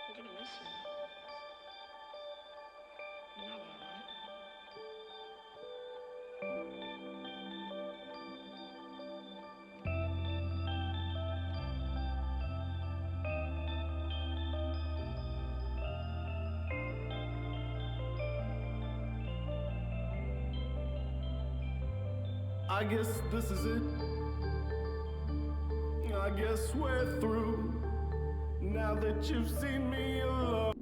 You're gonna miss him. You know that, right? I guess this is it. I guess we're through. Now that you've seen me alone.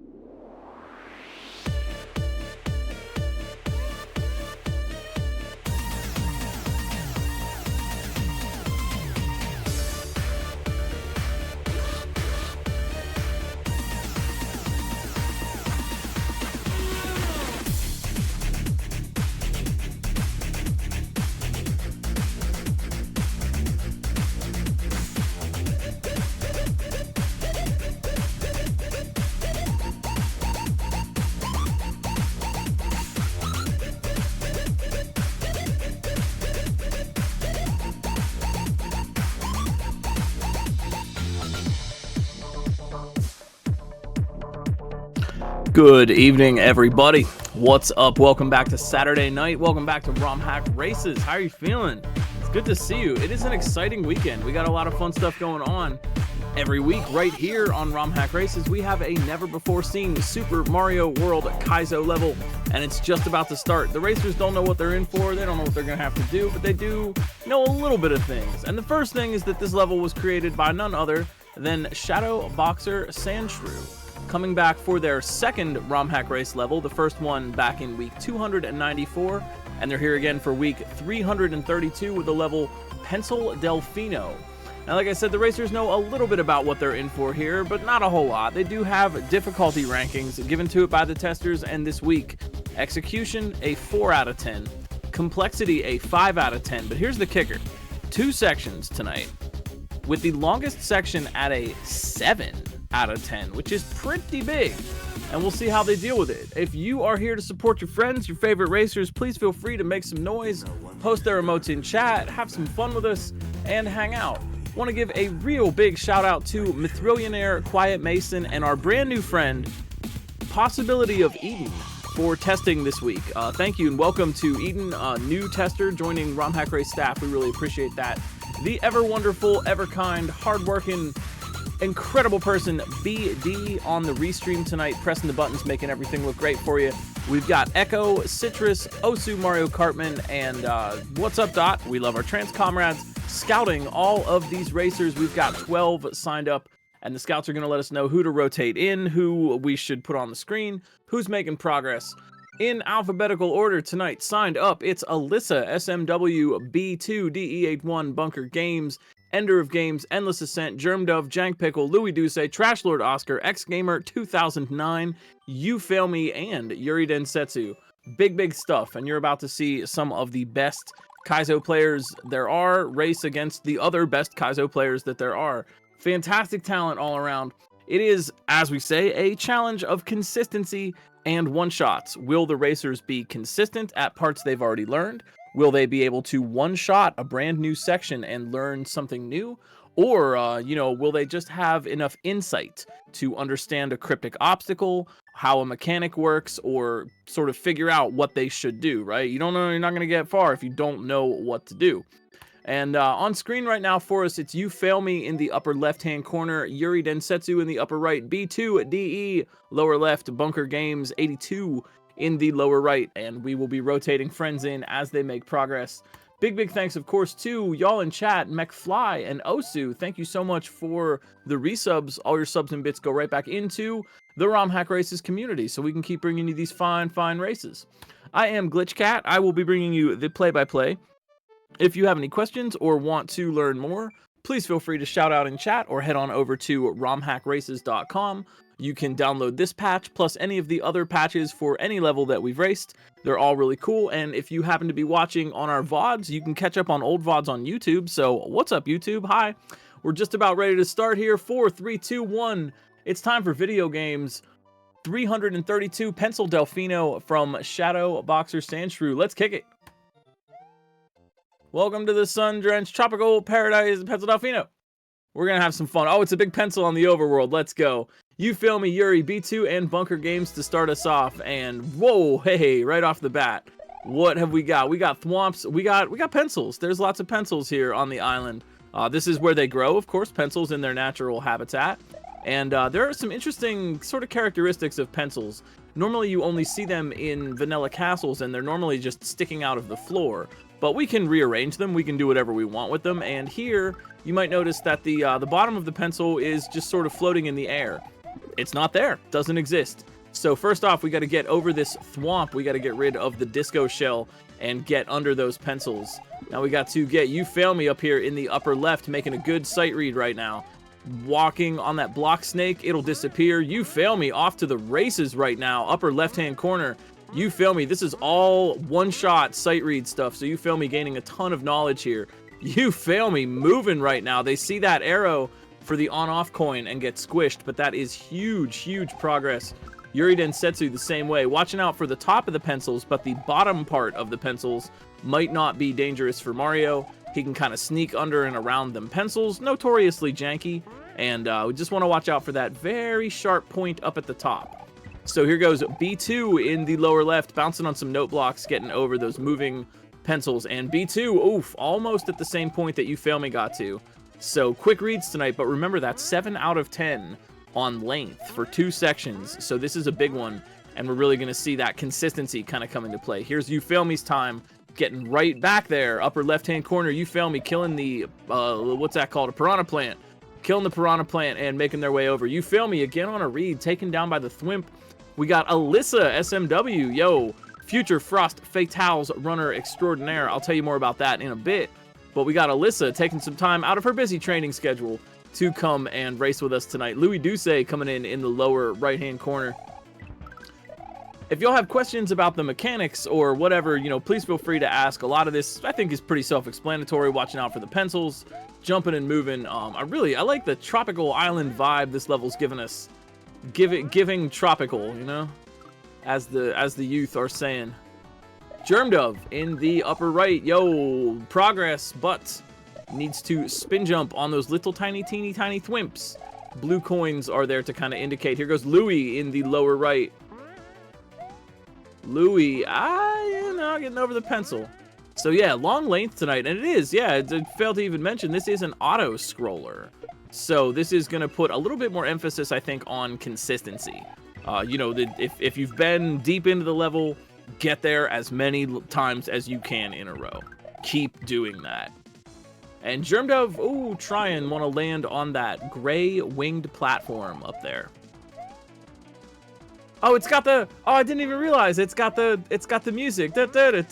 Good evening, everybody. What's up? Welcome back to Saturday night. Welcome back to ROM Hack Races. How are you feeling? It's good to see you. It is an exciting weekend. We got a lot of fun stuff going on. Every week, right here on ROM Hack Races, we have a never-before-seen Super Mario World Kaizo level, and it's just about to start. The racers don't know what they're in for. They don't know what they're going to have to do, but they do know a little bit of things. And the first thing is that this level was created by none other than Shadow Boxer Sandshrew, coming back for their second ROM Hack Race level, the first one back in week 294, and they're here again for week 332 with the level Pencil Delfino. Now, like I said, the racers know a little bit about what they're in for here, but not a whole lot. They do have difficulty rankings given to it by the testers, and this week, Execution a 4 out of 10, Complexity a 5 out of 10, but here's the kicker. 2 sections tonight, with the longest section at a 7 out of 10, which is pretty big, and we'll see how they deal with it. If you are here to support your friends, your favorite racers, please feel free to make some noise, post their emotes in chat, have some fun with us, and hang out. Want to give a real big shout out to Mithrillionaire, Quiet Mason, and our brand new friend, Possibility of Eden, for testing this week. Thank you and welcome to Eden, new tester joining ROM Hack Race staff. We really appreciate that. The ever wonderful, ever kind, hardworking, incredible person, BD, on the restream tonight, pressing the buttons, making everything look great for you. We've got Echo, Citrus, Osu, Mario Cartman, and what's up, Dot? We love our trans comrades scouting all of these racers. We've got 12 signed up, and the scouts are going to let us know who to rotate in, who we should put on the screen, who's making progress. In alphabetical order tonight, signed up, it's Alyssa, SMW, B2, DE81, Bunker Games, Ender of Games, Endless Ascent, Germdove, Jank Pickle, Louis Duce, Trash Lord Oscar, X Gamer 2009, You Fail Me, and Yuri Densetsu. Big stuff, and you're about to see some of the best Kaizo players there are race against the other best Kaizo players that there are. Fantastic talent all around. It is, as we say, a challenge of consistency and one-shots. Will the racers be consistent at parts they've already learned? Will they be able to one-shot a brand new section and learn something new? Or, will they just have enough insight to understand a cryptic obstacle, how a mechanic works, or sort of figure out what they should do, right? You don't know, you're not going to get far if you don't know what to do. And on screen right now for us, it's You Fail Me in the upper left-hand corner, Yuri Densetsu in the upper right, B2 DE, lower left, Bunker Games 82 in the lower right, and we will be rotating friends in as they make progress. Big thanks, of course, to y'all in chat, McFly and Osu. Thank you so much for the resubs. All your subs and bits go right back into the ROM Hack Races community, so we can keep bringing you these fine races. I am Glitchcat. I will be bringing you the play-by-play. If you have any questions or want to learn more, please feel free to shout out in chat or head on over to romhackraces.com. You can download this patch plus any of the other patches for any level that we've raced. They're all really cool, and if you happen to be watching on our VODs, you can catch up on old VODs on YouTube. So what's up, YouTube? Hi. We're just about ready to start here. 4, 3, 2, 1. It's time for video games. 332 Pencil Delfino from Shadow Boxer Sandshrew. Let's kick it. Welcome to the sun-drenched tropical paradise, Pencil Delfino. We're going to have some fun. Oh, it's a big pencil on the overworld. Let's go. You feel me, Yuri, B2 and Bunker Games to start us off. And whoa, hey, right off the bat, what have we got? We got thwomps, we got pencils. There's lots of pencils here on the island. This is where they grow, of course, pencils in their natural habitat. And there are some interesting sort of characteristics of pencils. Normally you only see them in vanilla castles, and they're normally just sticking out of the floor. But we can rearrange them, we can do whatever we want with them, and here you might notice that the bottom of the pencil is just sort of floating in the air. It's not there, doesn't exist. So first off, we got to get over this thwomp, we got to get rid of the disco shell and get under those pencils. Now we got to get You Fail Me up here in the upper left, making a good sight read right now. Walking on that block snake, it'll disappear. You Fail Me off to the races right now, upper left-hand corner. You Feel Me, this is all one-shot sight read stuff, so You Feel Me gaining a ton of knowledge here. You Fail Me moving right now. They see that arrow for the on-off coin and get squished, but that is huge, huge progress. Yuri Densetsu the same way, watching out for the top of the pencils, but the bottom part of the pencils might not be dangerous for Mario. He can kind of sneak under and around them pencils, notoriously janky, and we just want to watch out for that very sharp point up at the top. So here goes B2 in the lower left, bouncing on some note blocks, getting over those moving pencils. And B2, oof, almost at the same point that You Fail Me got to. So quick reads tonight, but remember that 7 out of 10 on length for 2 sections. So this is a big one, and we're really going to see that consistency kind of come into play. Here's You Fail Me's time, getting right back there, upper left-hand corner. You Fail Me killing the, what's that called, a piranha plant. Killing the piranha plant and making their way over. You Fail Me again on a read, taken down by the thwimp. We got Alyssa SMW, yo, future Frost Fatales runner extraordinaire. I'll tell you more about that in a bit. But we got Alyssa taking some time out of her busy training schedule to come and race with us tonight. Louis Duce coming in the lower right-hand corner. If y'all have questions about the mechanics or whatever, you know, please feel free to ask. A lot of this, I think, is pretty self-explanatory, watching out for the pencils, jumping and moving. I like the tropical island vibe this level's giving us. Giving tropical, you know, as the youth are saying. Germ Dove in the upper right, yo, progress, but needs to spin jump on those little tiny teeny tiny thwimps. Blue coins are there to kind of indicate. Here goes Louis in the lower right. Louis, getting over the pencil. So yeah, long length tonight, and it is, yeah, I failed to even mention, this is an auto scroller. So this is going to put a little bit more emphasis, I think, on consistency. You know, if you've been deep into the level, get there as many times as you can in a row. Keep doing that. And Germdove, ooh, trying, want to land on that gray winged platform up there. Oh, it's got the, oh, I didn't even realize it's got the music. Everybody.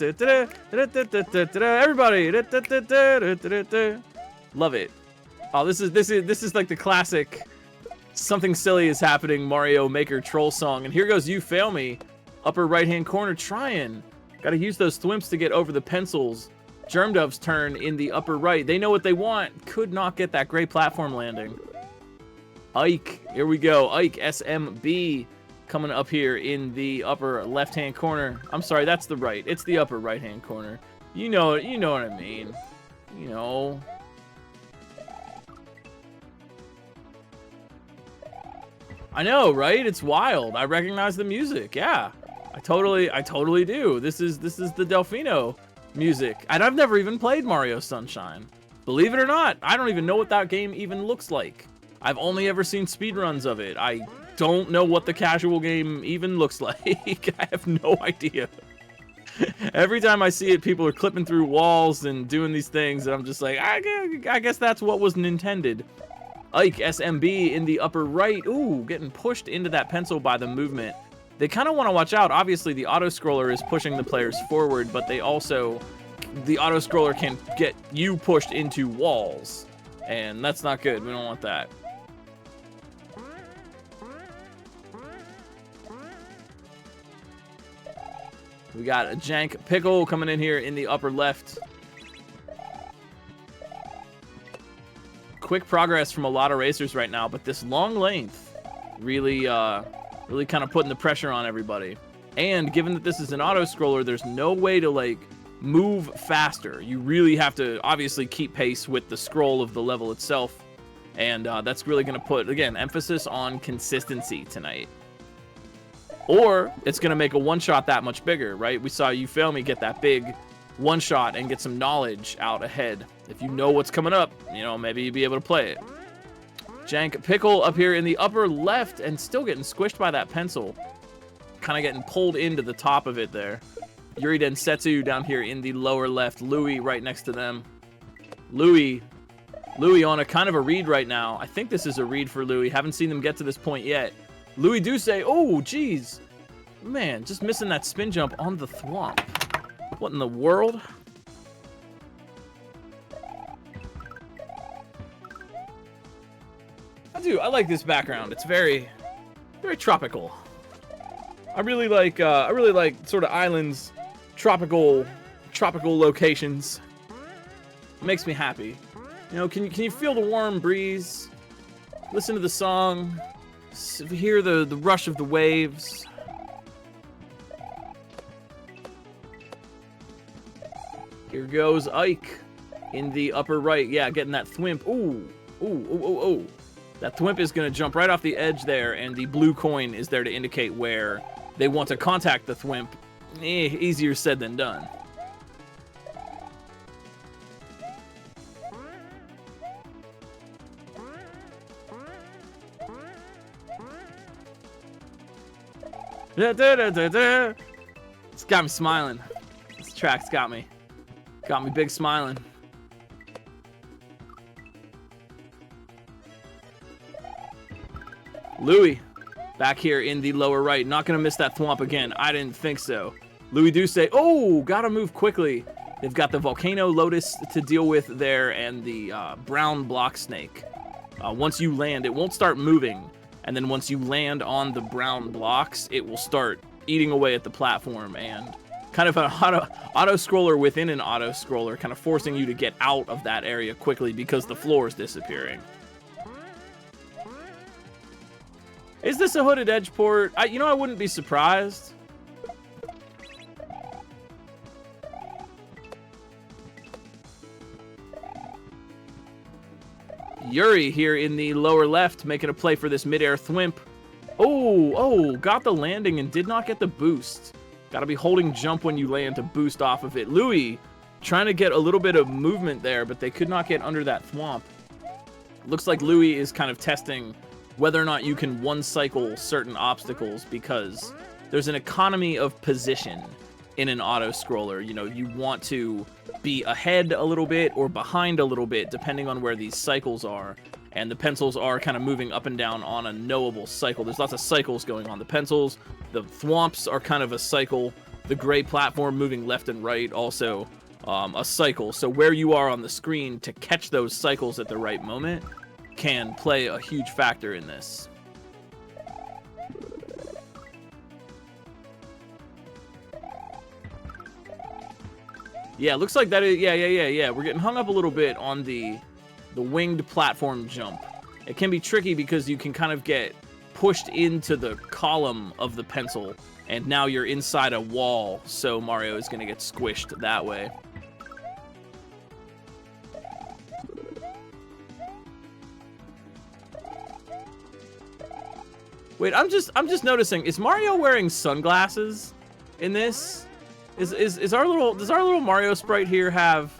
Love it. Oh, this is like the classic something silly is happening Mario Maker troll song. And here goes You Fail Me, upper right-hand corner, trying. Got to use those thwimps to get over the pencils. Germdove's turn in the upper right. They know what they want. Could not get that great platform landing. Ike, here we go. Ike SMB coming up here in the upper left-hand corner. I'm sorry, that's the right. It's the upper right-hand corner. You know what I mean. You know. I know, right? It's wild. I recognize the music. Yeah, I totally do. This is the Delfino music, and I've never even played Mario Sunshine. Believe it or not, I don't even know what that game even looks like. I've only ever seen speedruns of it. I don't know what the casual game even looks like. I have no idea. Every time I see it, people are clipping through walls and doing these things, and I'm just like, I guess that's what was intended. Ike SMB in the upper right. Ooh, getting pushed into that pencil by the movement. They kind of want to watch out. Obviously, the auto-scroller is pushing the players forward, but the auto-scroller can get you pushed into walls. And that's not good. We don't want that. We got a Jank Pickle coming in here in the upper left. Quick progress from a lot of racers right now, but this long length really kind of putting the pressure on everybody. And given that this is an auto scroller, there's no way to like move faster. You really have to obviously keep pace with the scroll of the level itself. And that's really going to put, again, emphasis on consistency tonight. Or it's going to make a one-shot that much bigger, right? We saw You Fail Me get that big one-shot and get some knowledge out ahead. If you know what's coming up, you know, maybe you'll be able to play it. Jank Pickle up here in the upper left and still getting squished by that pencil. Kind of getting pulled into the top of it there. Yuri Densetsu down here in the lower left. Louis right next to them. Louis on a kind of a read right now. I think this is a read for Louis. Haven't seen them get to this point yet. Louis do say, oh, geez. Man, just missing that spin jump on the thwomp. What in the world? I like this background. It's very, very tropical. I really like sort of islands, tropical locations. It makes me happy. You know, can you feel the warm breeze? Listen to the song. Hear the rush of the waves. Here goes Ike in the upper right. Yeah, getting that thwimp. Ooh. Ooh. That thwimp is going to jump right off the edge there, and the blue coin is there to indicate where they want to contact the thwimp. Easier said than done. It's got me smiling. This track's got me big smiling. Louis back here in the lower right. Not gonna miss that thwomp again. I didn't think so. Louis do say, oh, gotta move quickly. They've got the Volcano Lotus to deal with there and the brown block snake. Once you land, it won't start moving. And then once you land on the brown blocks, it will start eating away at the platform and kind of an auto-scroller within an auto-scroller, kind of forcing you to get out of that area quickly because the floor is disappearing. Is this a hooded edge port? You know, I wouldn't be surprised. Yuri here in the lower left making a play for this midair thwimp. Oh, got the landing and did not get the boost. Gotta be holding jump when you land to boost off of it. Louis trying to get a little bit of movement there, but they could not get under that thwomp. Looks like Louis is kind of testing whether or not you can one-cycle certain obstacles because there's an economy of position in an auto-scroller. You know, you want to be ahead a little bit or behind a little bit depending on where these cycles are. And the pencils are kind of moving up and down on a knowable cycle. There's lots of cycles going on. The pencils, the thwomps are kind of a cycle. The gray platform moving left and right also a cycle. So where you are on the screen to catch those cycles at the right moment can play a huge factor in this. Yeah, looks like that is, yeah. We're getting hung up a little bit on the winged platform jump. It can be tricky because you can kind of get pushed into the column of the pencil, and now you're inside a wall, so Mario is going to get squished that way. Wait, I'm just noticing, is Mario wearing sunglasses in this? Does our little Mario sprite here have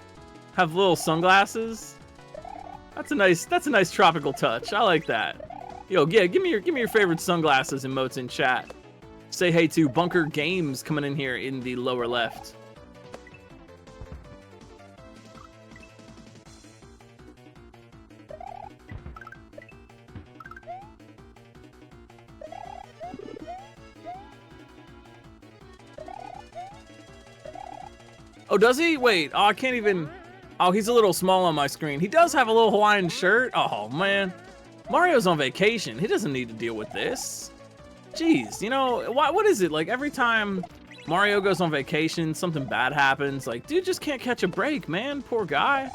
little sunglasses? That's a nice tropical touch. I like that. Yo, yeah, give me your favorite sunglasses emotes in chat. Say hey to Bunker Games coming in here in the lower left. Oh, does he? Wait, oh, I can't even... Oh, he's a little small on my screen. He does have a little Hawaiian shirt. Oh, man. Mario's on vacation. He doesn't need to deal with this. Jeez, you know, what is it? Like, every time Mario goes on vacation, something bad happens. Like, dude just can't catch a break, man. Poor guy.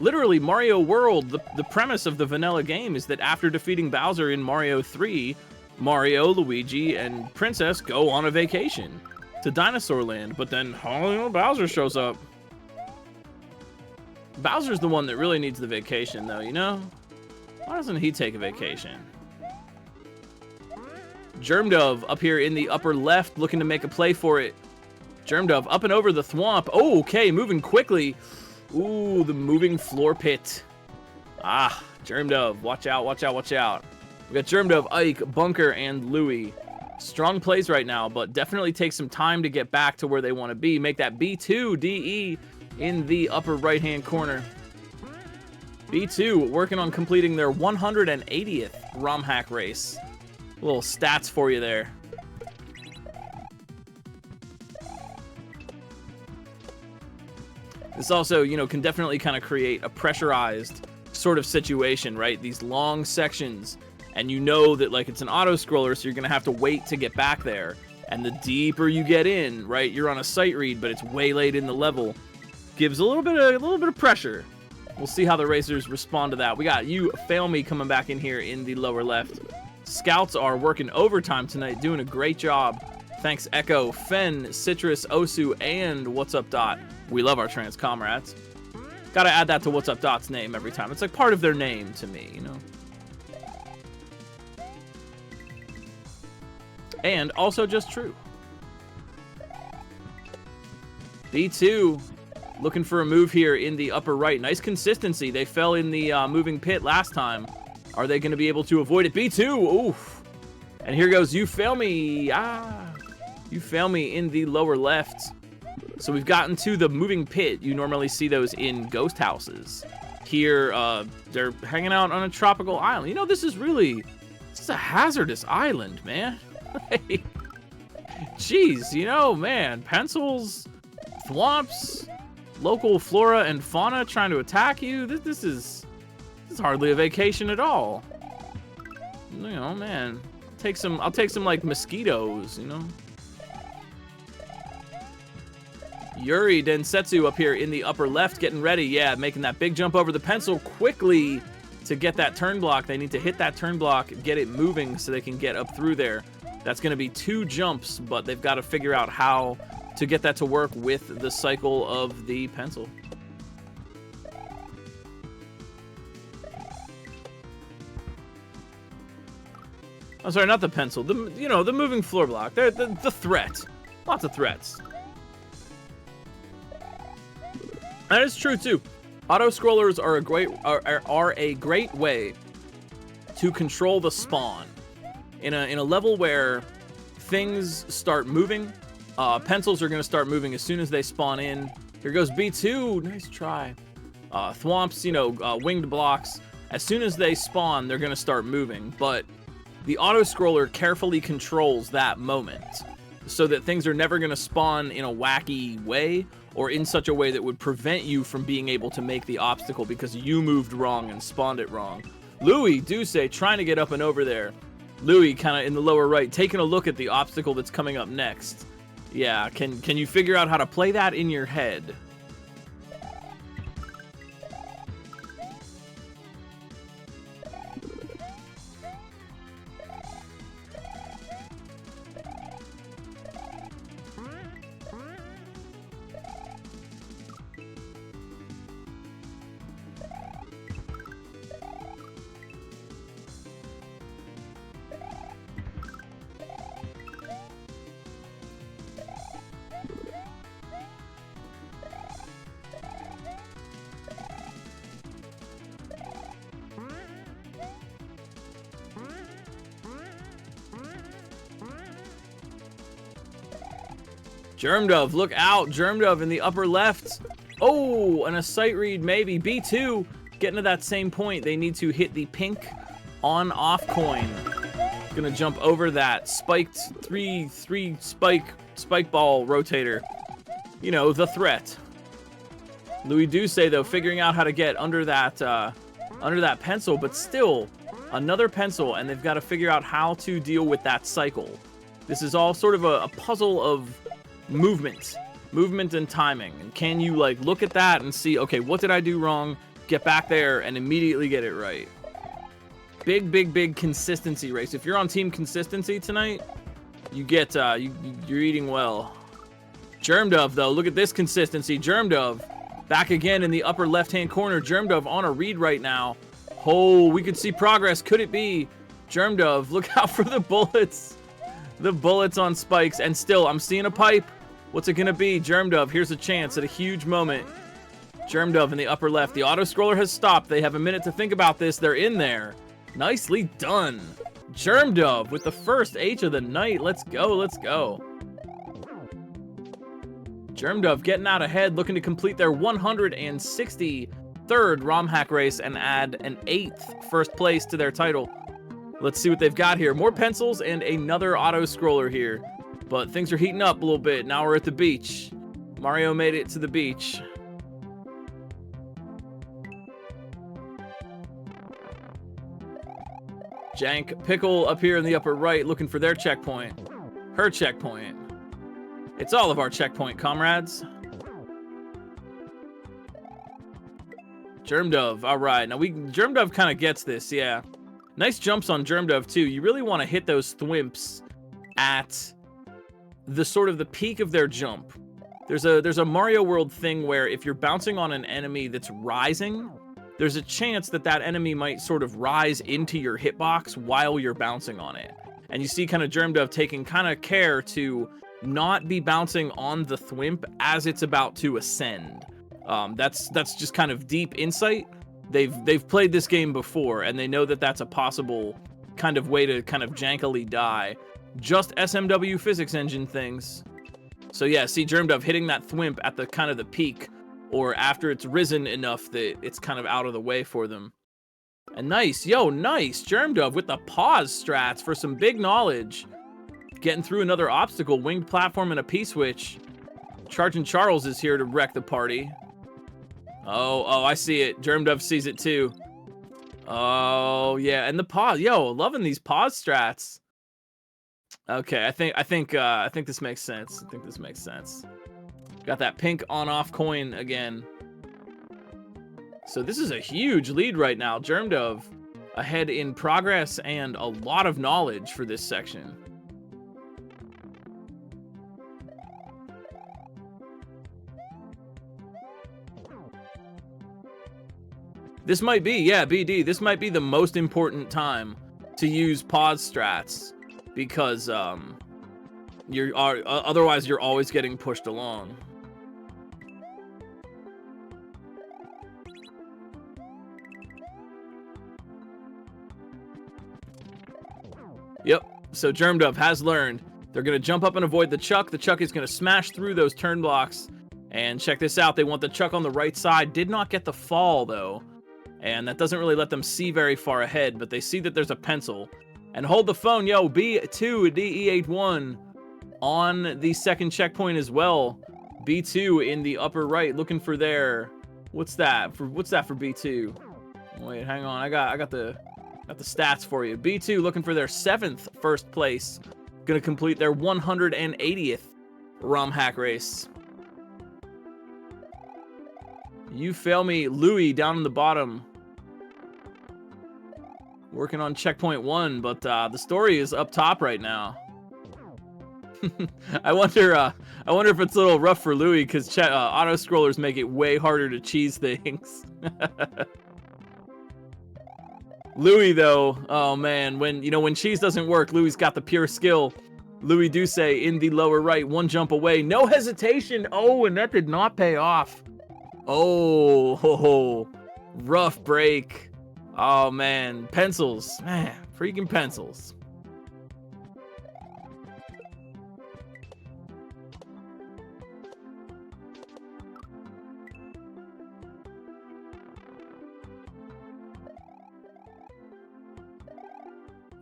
Literally, Mario World, the premise of the vanilla game is that after defeating Bowser in Mario 3, Mario, Luigi, and Princess go on a vacation to Dinosaur Land, but then Bowser shows up. Bowser's the one that really needs the vacation, though, you know? Why doesn't he take a vacation? Germdove up here in the upper left, looking to make a play for it. Germdove up and over the thwomp. Oh, okay, moving quickly. Ooh, the moving floor pit. Ah, Germdove, watch out, watch out, watch out. We got Germdove, Ike, Bunker, and Louie. Strong plays right now, but definitely take some time to get back to where they want to be. Make that B2 DE in the upper right-hand corner. B2 working on completing their 180th ROM hack race. Little stats for you there. This also, you know, can definitely kind of create a pressurized sort of situation, right? These long sections, and you know that like it's an auto scroller, so you're gonna have to wait to get back there. And the deeper you get in, right, you're on a sight read, but it's way late in the level. Gives a little bit of pressure. We'll see how the racers respond to that. We got you, Fail Me, coming back in here in the lower left. Scouts are working overtime tonight, doing a great job. Thanks, Echo, Fen, Citrus, Osu, and What's Up Dot. We love our trans comrades. Gotta add that to What's Up Dot's name every time. It's like part of their name to me, you know? And also just true. B2 looking for a move here in the upper right. Nice consistency. They fell in the moving pit last time. Are they going to be able to avoid it? B2, oof. And here goes You Fail Me. Ah, You Fail Me in the lower left. So we've gotten to the moving pit. You normally see those in ghost houses. Here, they're hanging out on a tropical island. You know, this is a hazardous island, man. Jeez, you know, man, pencils, thwomps, local flora and fauna trying to attack you. This is hardly a vacation at all. You know, man, I'll take some like mosquitoes, you know. Yuri Densetsu up here in the upper left, getting ready. Yeah, making that big jump over the pencil quickly to get that turn block. They need to hit that turn block, get it moving so they can get up through there. That's going to be 2 jumps, but they've got to figure out how to get that to work with the cycle of the pencil. I'm sorry, not the pencil. The moving floor block. The threat. Lots of threats. That is true too. Auto scrollers are a great way to control the spawn. In a level where things start moving, pencils are going to start moving as soon as they spawn in. Here goes B2. Nice try. Thwomps, winged blocks. As soon as they spawn, they're going to start moving. But the auto scroller carefully controls that moment so that things are never going to spawn in a wacky way or in such a way that would prevent you from being able to make the obstacle because you moved wrong and spawned it wrong. Louie Duce trying to get up and over there. Louie kind of in the lower right, taking a look at the obstacle that's coming up next. Yeah, can you figure out how to play that in your head? Germdove, look out. Germdove in the upper left. Oh, and a sight read maybe. B2 getting to that same point. They need to hit the pink on-off coin. Gonna jump over that spiked three spike ball rotator. You know, the threat. Louis Duce, though, figuring out how to get under that pencil, but still another pencil, and they've got to figure out how to deal with that cycle. This is all sort of a puzzle of movement and timing. And can you like look at that and see, okay, what did I do wrong? Get back there and immediately get it right. Big consistency race. If you're on team consistency tonight, you get you're eating well. Germdove, though, look at this consistency. Germdove back again in the upper left hand corner. Germdove on a read right now. Oh, we could see progress. Could it be? Germ Dove, look out for the bullets. The bullets on spikes. And still, I'm seeing a pipe. What's it gonna be? Germ Dove, here's a chance at a huge moment. Germ Dove in the upper left. The auto scroller has stopped. They have a minute to think about this. They're in there. Nicely done. Germ Dove with the first H of the night. Let's go, let's go. Germ Dove getting out ahead, looking to complete their 163rd ROM hack race and add an 8th first place to their title. Let's see what they've got here. More pencils and another auto scroller here. But things are heating up a little bit. Now we're at the beach. Mario made it to the beach. Jank Pickle up here in the upper right looking for their checkpoint. Her checkpoint. It's all of our checkpoint, comrades. Germ Dove, all right. Now Germ Dove kind of gets this, yeah. Nice jumps on Germ Dove too. You really want to hit those thwimps at the sort of the peak of their jump. There's a Mario World thing where if you're bouncing on an enemy that's rising, there's a chance that that enemy might sort of rise into your hitbox while you're bouncing on it. And you see kind of Germ Dove taking kind of care to not be bouncing on the thwimp as it's about to ascend. That's just kind of deep insight. They've played this game before, and they know that that's a possible kind of way to kind of jankily die. Just SMW physics engine things. So yeah, see Germ Dove hitting that thwimp at the kind of the peak, or after it's risen enough that it's kind of out of the way for them. And nice, yo, nice. Germ Dove with the pause strats for some big knowledge. Getting through another obstacle, winged platform and a P-switch. Charging Charles is here to wreck the party. Oh, I see it. Germ Dove sees it too. Oh, yeah, and the pause. Yo, loving these pause strats. Okay, I think this makes sense. I think this makes sense. Got that pink on-off coin again. So this is a huge lead right now. Germ Dove ahead in progress and a lot of knowledge for this section. This might be, yeah, BD, this might be the most important time to use pause strats because otherwise you're always getting pushed along. Yep, so Germ Dove has learned. They're going to jump up and avoid the Chuck. The Chuck is going to smash through those turn blocks. And check this out. They want the Chuck on the right side. Did not get the fall, though. And that doesn't really let them see very far ahead. But they see that there's a pencil. And hold the phone. Yo, B2 DE81 on the second checkpoint as well. B2 in the upper right looking for their... What's that for B2? Wait, hang on. I got the stats for you. B2 looking for their 7th first place. Gonna complete their 180th ROM hack race. You fail me, Louis down in the bottom. Working on checkpoint 1, but the story is up top right now. I wonder if it's a little rough for Louis because auto scrollers make it way harder to cheese things. Louis though, oh man, when cheese doesn't work, Louis's got the pure skill. Louis Duce in the lower right, one jump away, no hesitation. Oh, and that did not pay off. Oh, rough break. Oh man, pencils, man, freaking pencils.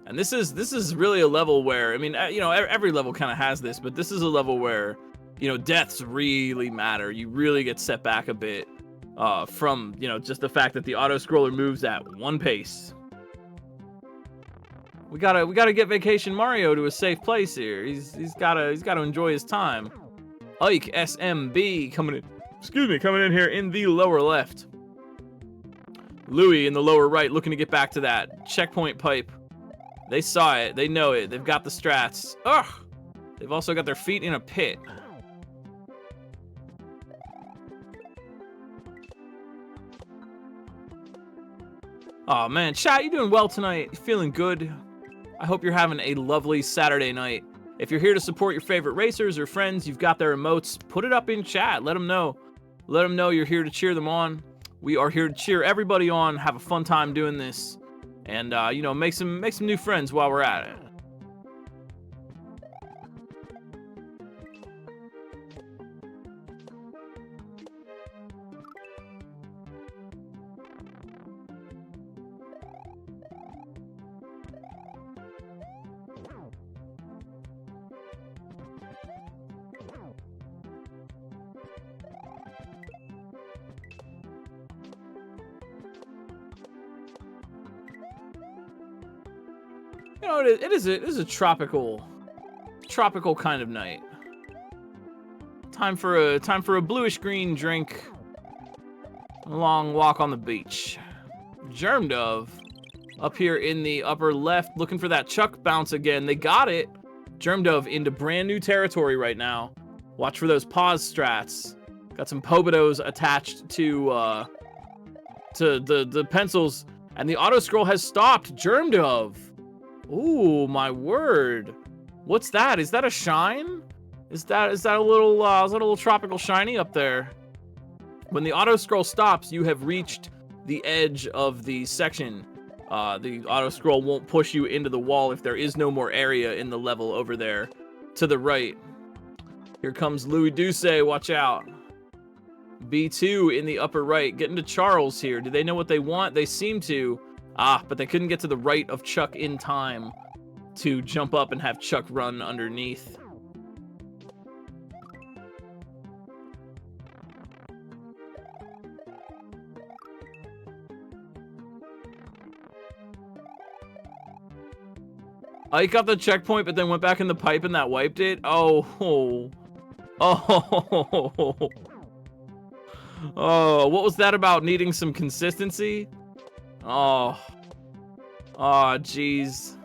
And this is really a level where, I mean, every level kind of has this, but this is a level where, deaths really matter. You really get set back a bit from, just the fact that the auto scroller moves at one pace. We gotta get Vacation Mario to a safe place here. He's gotta enjoy his time. Ike SMB coming in here in the lower left. Louis in the lower right looking to get back to that checkpoint pipe. They saw it. They know it. They've got the strats. Ugh! They've also got their feet in a pit. Oh man, chat, you doing well tonight? You feeling good? I hope you're having a lovely Saturday night. If you're here to support your favorite racers or friends, you've got their emotes, put it up in chat. Let them know. Let them know you're here to cheer them on. We are here to cheer everybody on, have a fun time doing this, and you know, make some new friends while we're at it. You know, it is a tropical kind of night. Time for a bluish green drink. A long walk on the beach. Germ Dove up here in the upper left, looking for that Chuck bounce again. They got it. Germ Dove into brand new territory right now. Watch for those pause strats. Got some Pobodos attached to the pencils, and the auto scroll has stopped. Germ Dove. Ooh, my word. What's that? Is that a shine? Is that a little tropical shiny up there? When the auto scroll stops, you have reached the edge of the section. The auto scroll won't push you into the wall if there is no more area in the level over there to the right. Here comes Louis Douce, watch out. B2 in the upper right, getting to Charles here. Do they know what they want? They seem to. But they couldn't get to the right of Chuck in time to jump up and have Chuck run underneath. He got the checkpoint, but then went back in the pipe and that wiped it. Oh, what was that about needing some consistency? Oh, jeez.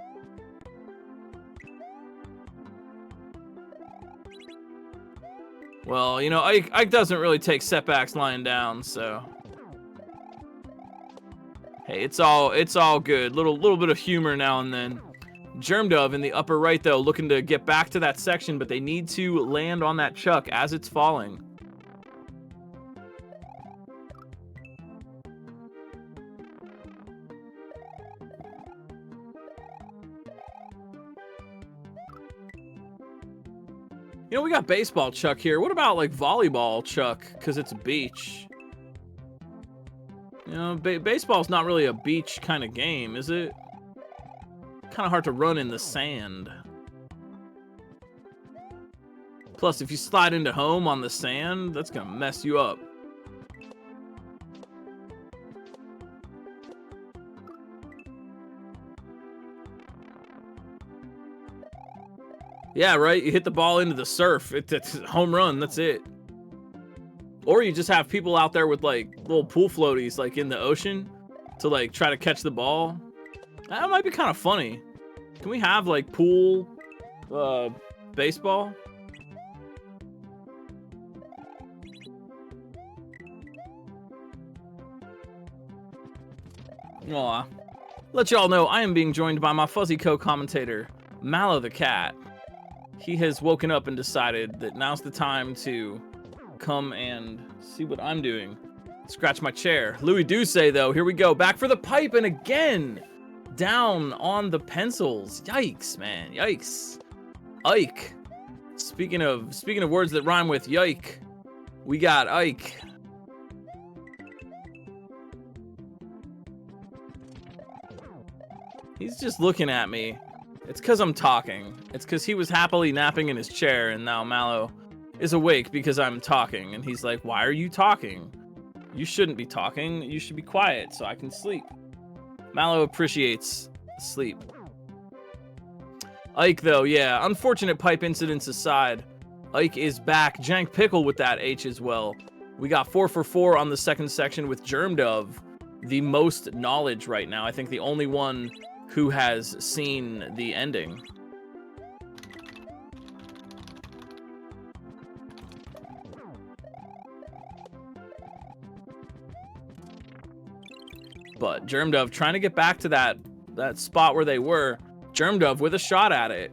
Well, you know, Ike doesn't really take setbacks lying down, so. Hey, it's all good. Little bit of humor now and then. Germ Dove in the upper right, though, looking to get back to that section, but they need to land on that Chuck as it's falling. You know, we got baseball Chuck here. What about, like, volleyball Chuck? Because it's a beach. You know, baseball's not really a beach kind of game, is it? Kind of hard to run in the sand. Plus, if you slide into home on the sand, that's going to mess you up. Yeah, right? You hit the ball into the surf. It's a home run. That's it. Or you just have people out there with, like, little pool floaties, like, in the ocean to, like, try to catch the ball. That might be kind of funny. Can we have, like, pool baseball? Aw. Let y'all know I am being joined by my fuzzy co-commentator, Mallow the cat. He has woken up and decided that now's the time to come and see what I'm doing. Scratch my chair. Louis Douce, though, here we go. Back for the pipe, and again, down on the pencils. Yikes, man, yikes. Ike. Speaking of words that rhyme with yike, we got Ike. He's just looking at me. It's because I'm talking. It's because he was happily napping in his chair, and now Mallow is awake because I'm talking. And he's like, why are you talking? You shouldn't be talking. You should be quiet so I can sleep. Mallow appreciates sleep. Ike, though, yeah. Unfortunate pipe incidents aside, Ike is back. Jank Pickle with that H as well. We got 4 for 4 on the second section with Germ Dove. The most knowledge right now. I think the only one who has seen the ending. But Germdove trying to get back to that spot where they were. Germdove with a shot at it.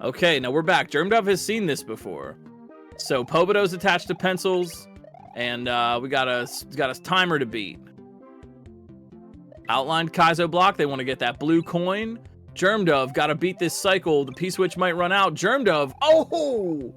Okay, now we're back. Germdove has seen this before. So Pobodo's attached to pencils, and we got a timer to beat. Outlined Kaizo block. They want to get that blue coin. Germdove got to beat this cycle. The P-switch might run out. Germdove. Oh,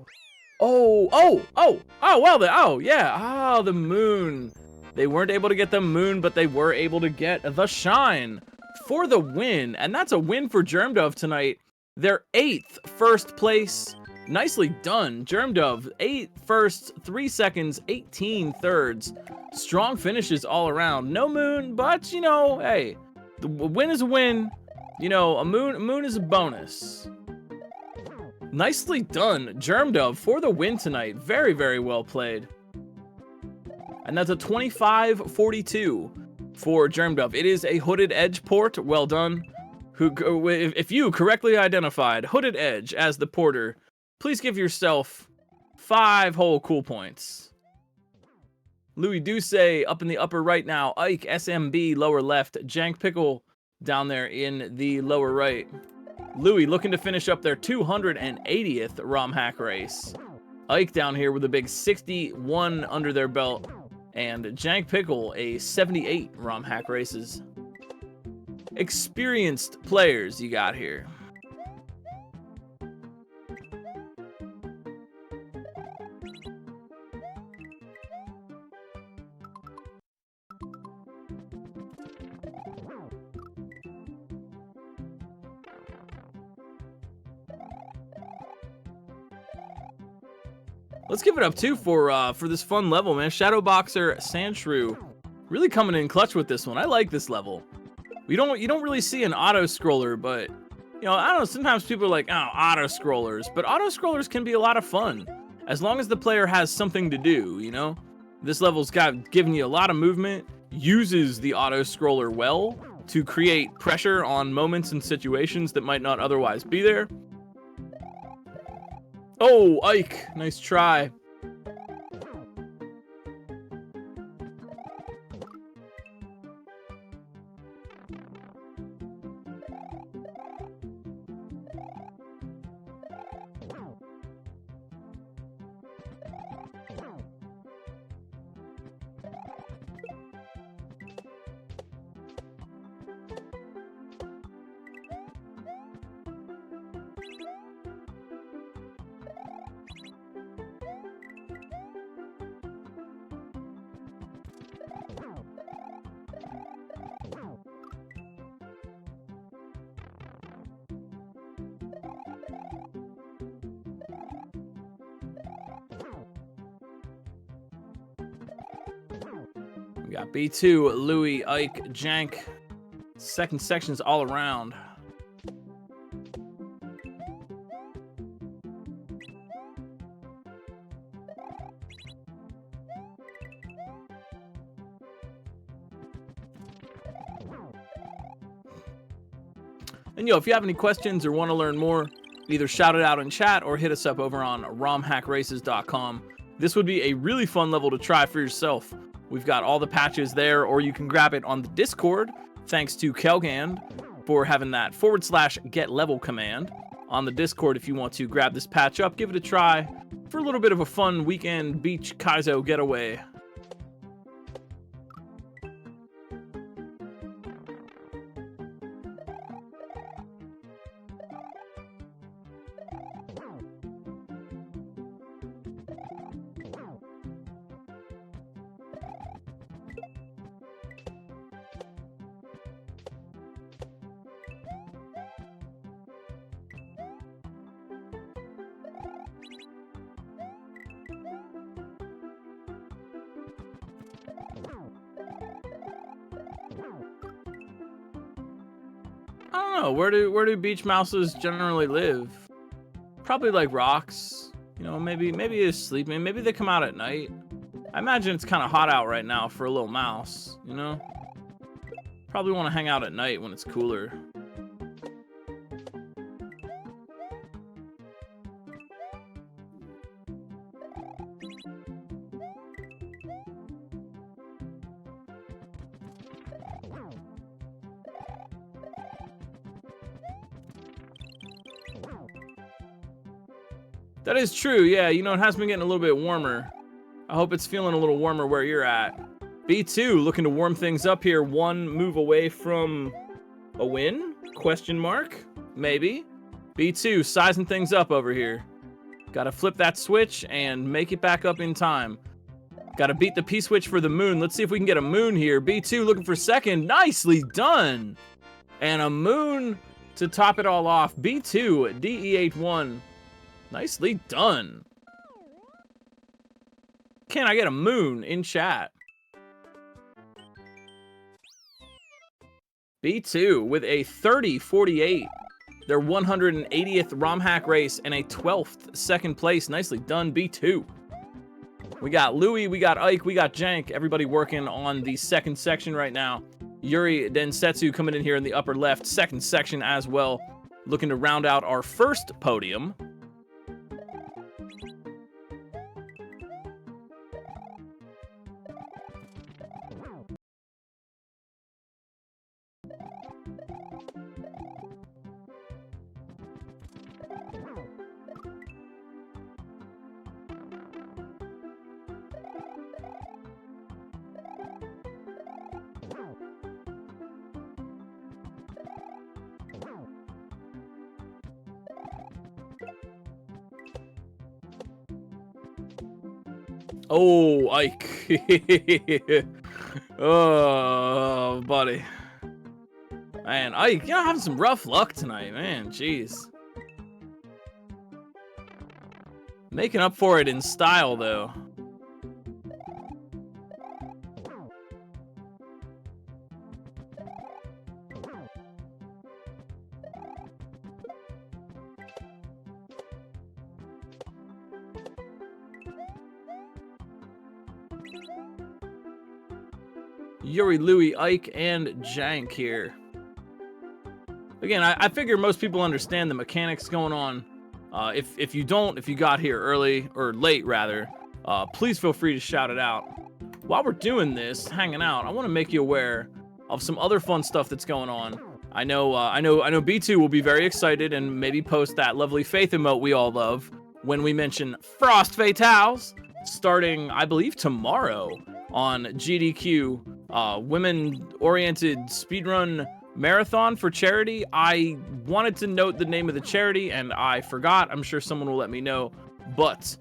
well, yeah. Oh, the moon. They weren't able to get the moon, but they were able to get the shine for the win. And that's a win for Germdove tonight. Their 8th first place. Nicely done. Germdove, 8 firsts, 3 seconds, 18 thirds. Strong finishes all around. No moon, but, you know, hey, the win is a win. You know, a moon is a bonus. Nicely done, Germdove, for the win tonight. Very, very well played. And that's a 25-42 for Germdove. It is a Hooded Edge port. Well done. If you correctly identified Hooded Edge as the porter, please give yourself 5 whole cool points. Louis Duce up in the upper right now. Ike SMB lower left. Jank Pickle down there in the lower right. Louis looking to finish up their 280th ROM hack race. Ike down here with a big 61 under their belt. And Jank Pickle a 78 ROM hack races. Experienced players you got here. Let's give it up too for this fun level, man. Shadowboxer Sandshrew really coming in clutch with this one. I like this level. You don't really see an auto scroller, but you know, I don't know, sometimes people are like, oh, auto scrollers, but auto scrollers can be a lot of fun as long as the player has something to do, you know? This level's giving you a lot of movement, uses the auto scroller well to create pressure on moments and situations that might not otherwise be there. Oh, Ike, nice try. We got B2, Louis, Ike, Jank. Second section's all around. And yo, if you have any questions or want to learn more, either shout it out in chat or hit us up over on romhackraces.com. This would be a really fun level to try for yourself. We've got all the patches there, or you can grab it on the Discord, thanks to Kelgand for having that /get level command on the Discord if you want to grab this patch up. Give it a try for a little bit of a fun weekend beach Kaizo getaway. I don't know, where do beach mouses generally live? Probably like rocks, you know, maybe it's sleeping, maybe they come out at night. I imagine it's kind of hot out right now for a little mouse, you know? Probably want to hang out at night when it's cooler. That is true, yeah. You know, it has been getting a little bit warmer. I hope it's feeling a little warmer where you're at. B2 looking to warm things up here. One move away from a win? Question mark? Maybe. B2 sizing things up over here. Gotta flip that switch and make it back up in time. Gotta beat the P-switch for the moon. Let's see if we can get a moon here. B2 looking for second. Nicely done! And a moon to top it all off. B2, DE81. Nicely done. Can I get a moon in chat? B2 with a 30-48. Their 180th ROM hack race and a 12th second place. Nicely done, B2. We got Louie, we got Ike, we got Jank. Everybody working on the second section right now. Yuri Densetsu coming in here in the upper left. Second section as well. Looking to round out our first podium. Oh, Ike. Oh, buddy. Man, Ike, you're having some rough luck tonight, man. Jeez. Making up for it in style, though. Yuri, Louie, Ike, and Jank here. Again, I figure most people understand the mechanics going on. If you don't, if you got here early, or late rather, please feel free to shout it out. While we're doing this, hanging out, I want to make you aware of some other fun stuff that's going on. I know B2 will be very excited and maybe post that lovely Faith emote we all love when we mention Frost Fatales starting, I believe, tomorrow on GDQ. Women-oriented speedrun marathon for charity. I wanted to note the name of the charity and I forgot. I'm sure someone will let me know. But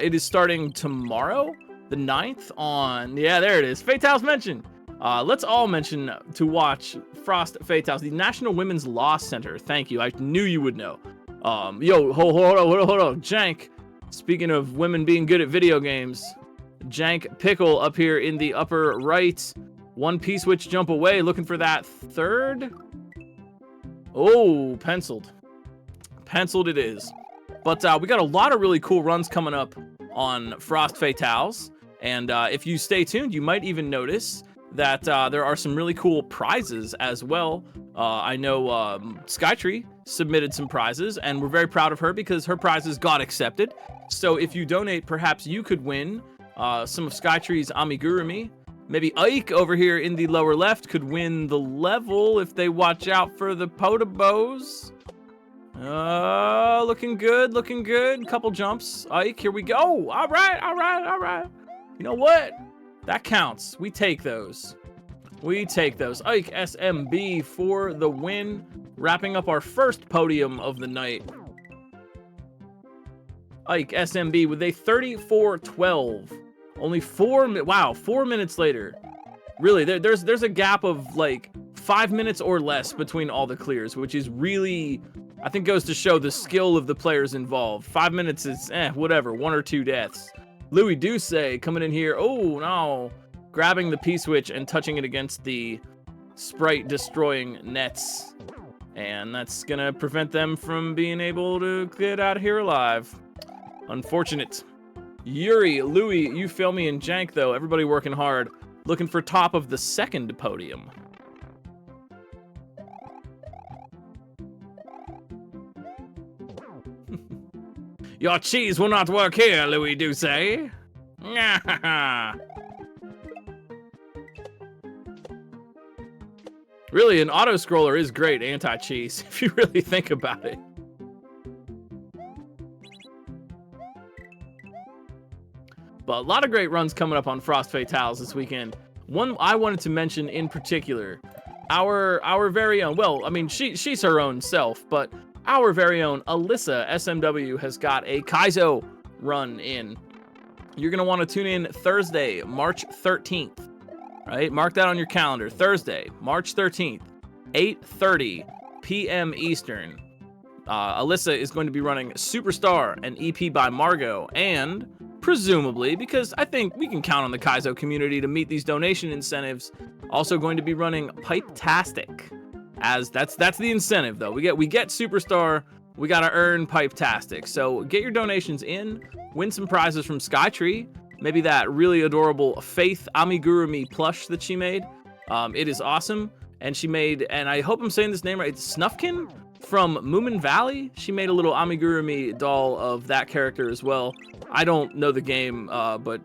it is starting tomorrow, the 9th on... Yeah, there it is. Fatales mentioned. Let's all mention to watch Frost Fatales, the National Women's Law Center. Thank you. I knew you would know. Yo, hold on. Jank, speaking of women being good at video games, Jank Pickle up here in the upper right. One P-switch jump away, looking for that third. Oh, penciled. Penciled it is. But we got a lot of really cool runs coming up on Frost Fatales. And if you stay tuned, you might even notice that there are some really cool prizes as well. I know Skytree submitted some prizes, and we're very proud of her because her prizes got accepted. So if you donate, perhaps you could win some of Skytree's Amigurumi. Maybe Ike over here in the lower left could win the level if they watch out for the Potobos. Looking good, looking good. Couple jumps. Ike, here we go. All right. You know what? That counts. We take those. We take those. Ike SMB for the win. Wrapping up our first podium of the night. Ike SMB with a 34-12. Only 4 minutes later. Really, there's a gap of like 5 minutes or less between all the clears, which is really, I think, goes to show the skill of the players involved. 5 minutes is whatever, 1 or 2 deaths. Louis Duce coming in here. Oh no, grabbing the P-switch and touching it against the sprite destroying nets, and that's gonna prevent them from being able to get out of here alive. Unfortunate. Yuri, Louie, you feel me, and Jank, though. Everybody working hard. Looking for top of the second podium. Your cheese will not work here, Louis Duce. Really, an auto-scroller is great anti-cheese, if you really think about it. But a lot of great runs coming up on Frost Fatales this weekend. One I wanted to mention in particular, our very own, well, I mean, she's her own self, but our very own Alyssa SMW has got a Kaizo run in. You're going to want to tune in Thursday, March 13th, right? Mark that on your calendar. Thursday, March 13th, 8:30 p.m. Eastern. Alyssa is going to be running Superstar, an EP by Margot, and presumably, because I think we can count on the Kaizo community to meet these donation incentives, also going to be running Pipe-tastic. As that's the incentive though. We get Superstar, we gotta earn Pipe-tastic. So get your donations in, win some prizes from Skytree, maybe that really adorable Faith Amigurumi plush that she made. It is awesome, and she made, and I hope I'm saying this name right, it's Snufkin from Moomin Valley. She made a little Amigurumi doll of that character as well. I don't know the game, but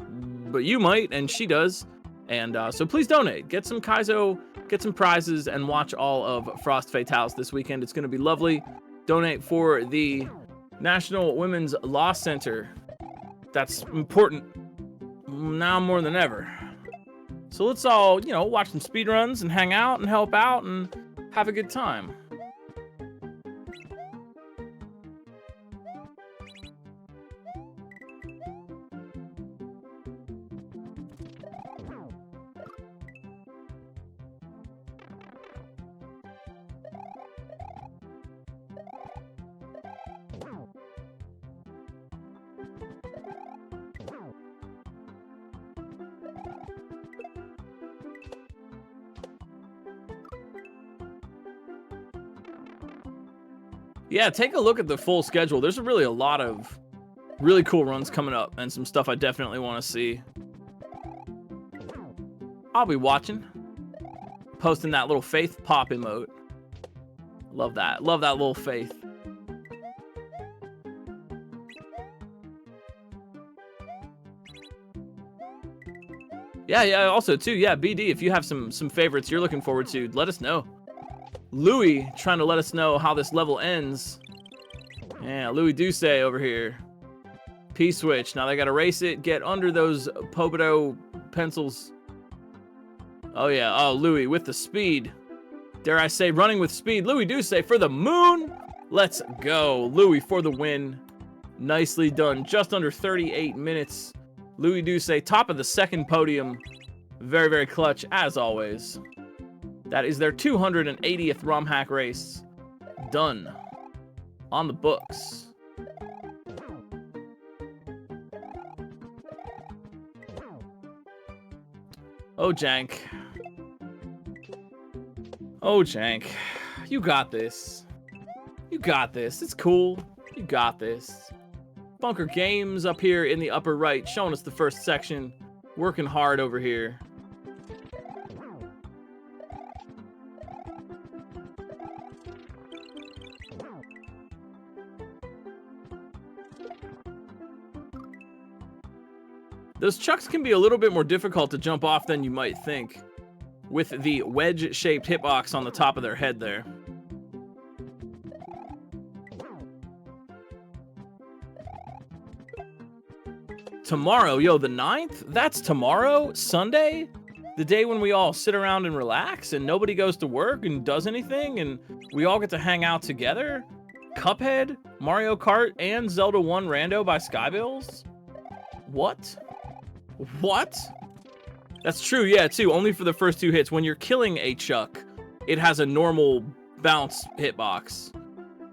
you might, and she does. And so please donate, get some Kaizo, get some prizes, and watch all of Frost Fatales this weekend. It's going to be lovely. Donate for the National Women's Law Center. That's important now more than ever. So let's all, watch some speedruns and hang out and help out and have a good time. Yeah, take a look at the full schedule. There's really a lot of really cool runs coming up and some stuff I definitely want to see. I'll be watching. Posting that little Faith pop emote. Love that. Love that little Faith. Yeah, also too, BD, if you have some favorites you're looking forward to, let us know. Louis trying to let us know how this level ends. Yeah, Louis Duce over here. P-switch. Now they gotta race it, get under those Pobodo pencils. Oh yeah, oh Louis with the speed. Dare I say running with speed. Louis Duce for the moon. Let's go. Louis for the win. Nicely done. Just under 38 minutes. Louis Duce, top of the second podium. Very, very clutch as always. That is their 280th ROM hack race. Done. On the books. Oh, Jank. Oh, Jank. You got this. You got this. It's cool. You got this. Bunker Games up here in the upper right, showing us the first section. Working hard over here. Those chucks can be a little bit more difficult to jump off than you might think, with the wedge-shaped hitbox on the top of their head there. Tomorrow, yo, the 9th? That's tomorrow? Sunday? The day when we all sit around and relax and nobody goes to work and does anything and we all get to hang out together? Cuphead, Mario Kart, and Zelda 1 Rando by Skybills? What? What? That's true, yeah, too. Only for the first two hits. When you're killing a Chuck, it has a normal bounce hitbox.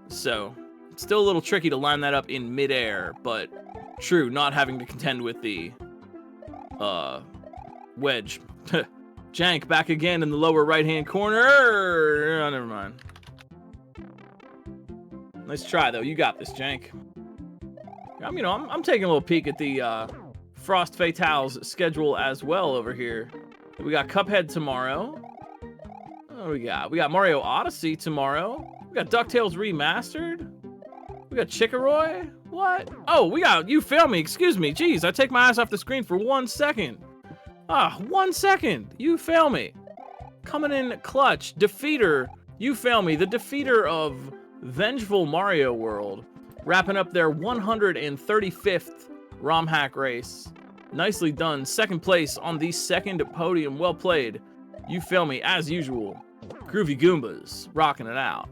So, it's still a little tricky to line that up in midair, but true, not having to contend with the wedge. Jank back again in the lower right-hand corner. Oh, never mind. Nice try, though. You got this, Jank. I'm taking a little peek at the Frost Fatales schedule as well over here. We got Cuphead tomorrow. What do we got? We got Mario Odyssey tomorrow. We got DuckTales Remastered. We got Chickaroy. What? Oh, we got You Fail Me. Excuse me. Jeez, I take my eyes off the screen for 1 second. 1 second. You Fail Me. Coming in clutch. Defeater. You Fail Me. The defeater of Vengeful Mario World. Wrapping up their 135th ROM hack race. Nicely done. Second place on the second podium. Well played. You feel me, as usual. Groovy Goombas, rocking it out.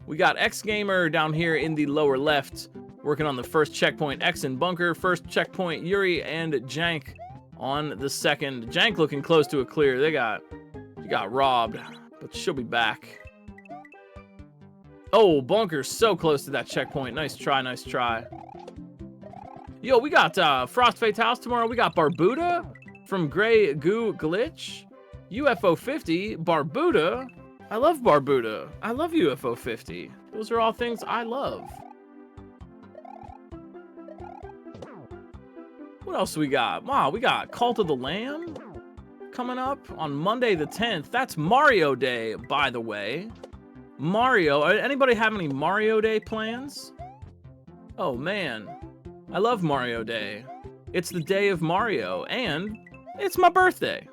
We got X Gamer down here in the lower left, working on the first checkpoint. X and Bunker, first checkpoint. Yuri and Jank on the second. Jank looking close to a clear. She got robbed, but she'll be back. Oh, Bunker's so close to that checkpoint. Nice try, nice try. Yo, we got Frost Fatales tomorrow. We got Barbuda from Grey Goo Glitch. UFO 50, Barbuda. I love Barbuda. I love UFO 50. Those are all things I love. What else we got? Wow, we got Cult of the Lamb coming up on Monday the 10th. That's Mario Day, by the way. Mario. Anybody have any Mario Day plans? Oh, man. I love Mario Day. It's the day of Mario, and it's my birthday.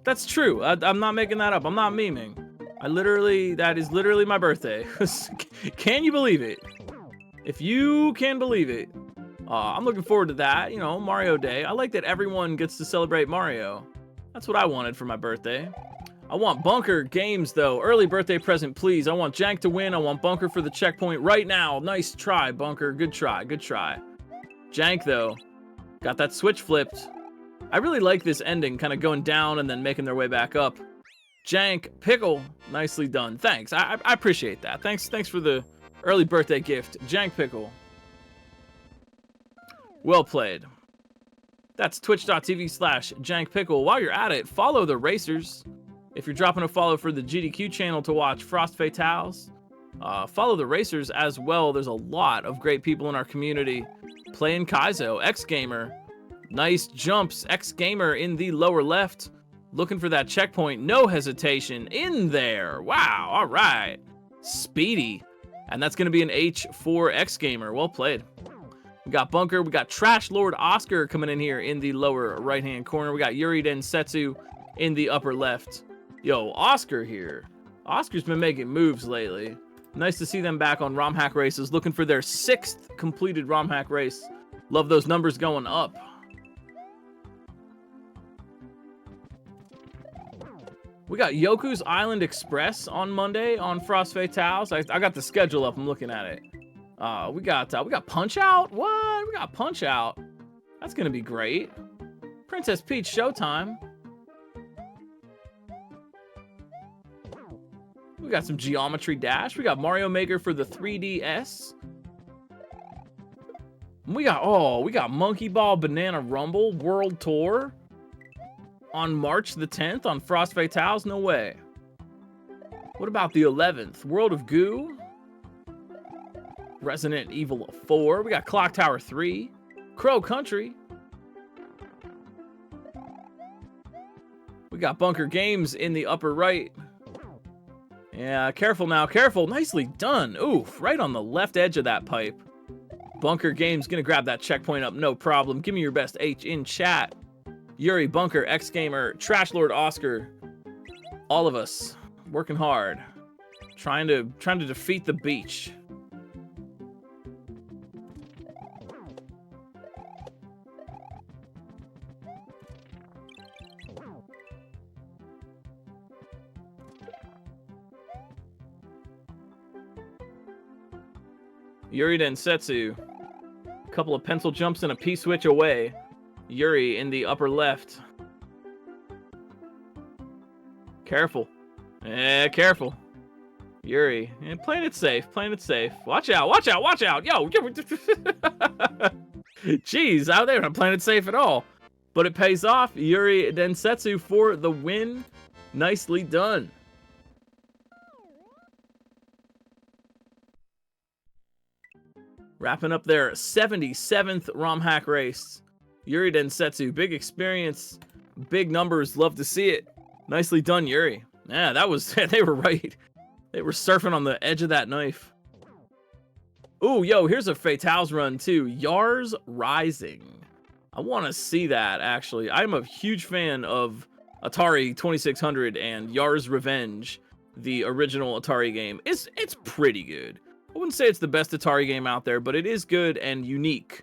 That's true. I'm not making that up. I'm not memeing. That is literally my birthday. Can you believe it? If you can believe it. I'm looking forward to that, you know, Mario Day. I like that everyone gets to celebrate Mario. That's what I wanted for my birthday. I want Bunker Games, though. Early birthday present, please. I want Jank to win. I want Bunker for the checkpoint right now. Nice try, Bunker. Good try. Good try. Jank, though, got that switch flipped. I really like this ending, kind of going down and then making their way back up. Jank, Pickle, nicely done. Thanks. I appreciate that. Thanks for the early birthday gift. Jank Pickle. Well played. That's twitch.tv/JankPickle. While you're at it, follow the racers. If you're dropping a follow for the GDQ channel to watch Frost Fatales, follow the racers as well. There's a lot of great people in our community playing Kaizo. X Gamer, nice jumps. X Gamer in the lower left, looking for that checkpoint. No hesitation in there. Wow. All right. Speedy. And that's going to be an H for X Gamer. Well played. We got Bunker. We got Trash Lord Oscar coming in here in the lower right-hand corner. We got Yuri Densetsu in the upper left. Yo, Oscar here. Oscar's been making moves lately. Nice to see them back on ROM Hack races, looking for their 6th completed ROM Hack race. Love those numbers going up. We got Yoku's Island Express on Monday on Frost Fatales. I got the schedule up. I'm looking at it. We got Punch Out. What? We got Punch Out. That's gonna be great. Princess Peach Showtime. We got some Geometry Dash. We got Mario Maker for the 3DS. We got Monkey Ball Banana Rumble World Tour on March the 10th on Frost Fatales. No way. What about the 11th? World of Goo. Resident Evil 4. We got Clock Tower 3. Crow Country. We got Bunker Games in the upper right. Yeah, careful now, careful. Nicely done. Oof, right on the left edge of that pipe. Bunker Games gonna grab that checkpoint up, no problem. Give me your best H in chat. Yuri, Bunker, X Gamer, Trash Lord Oscar. All of us working hard. Trying to defeat the beach. Yuri Densetsu. A couple of pencil jumps and a P-switch away. Yuri in the upper left. Careful. Careful. Yuri. Playing it safe, playing it safe. Watch out, watch out, watch out! Yo! Jeez, out there, not playing it safe at all. But it pays off. Yuri Densetsu for the win. Nicely done. Wrapping up their 77th ROM Hack race. Yuri Densetsu, big experience, big numbers, love to see it. Nicely done, Yuri. Yeah, that was, they were right. They were surfing on the edge of that knife. Ooh, yo, here's a Fatales run too. Yars Rising. I want to see that, actually. I'm a huge fan of Atari 2600 and Yars Revenge, the original Atari game. It's pretty good. I wouldn't say it's the best Atari game out there, but it is good and unique.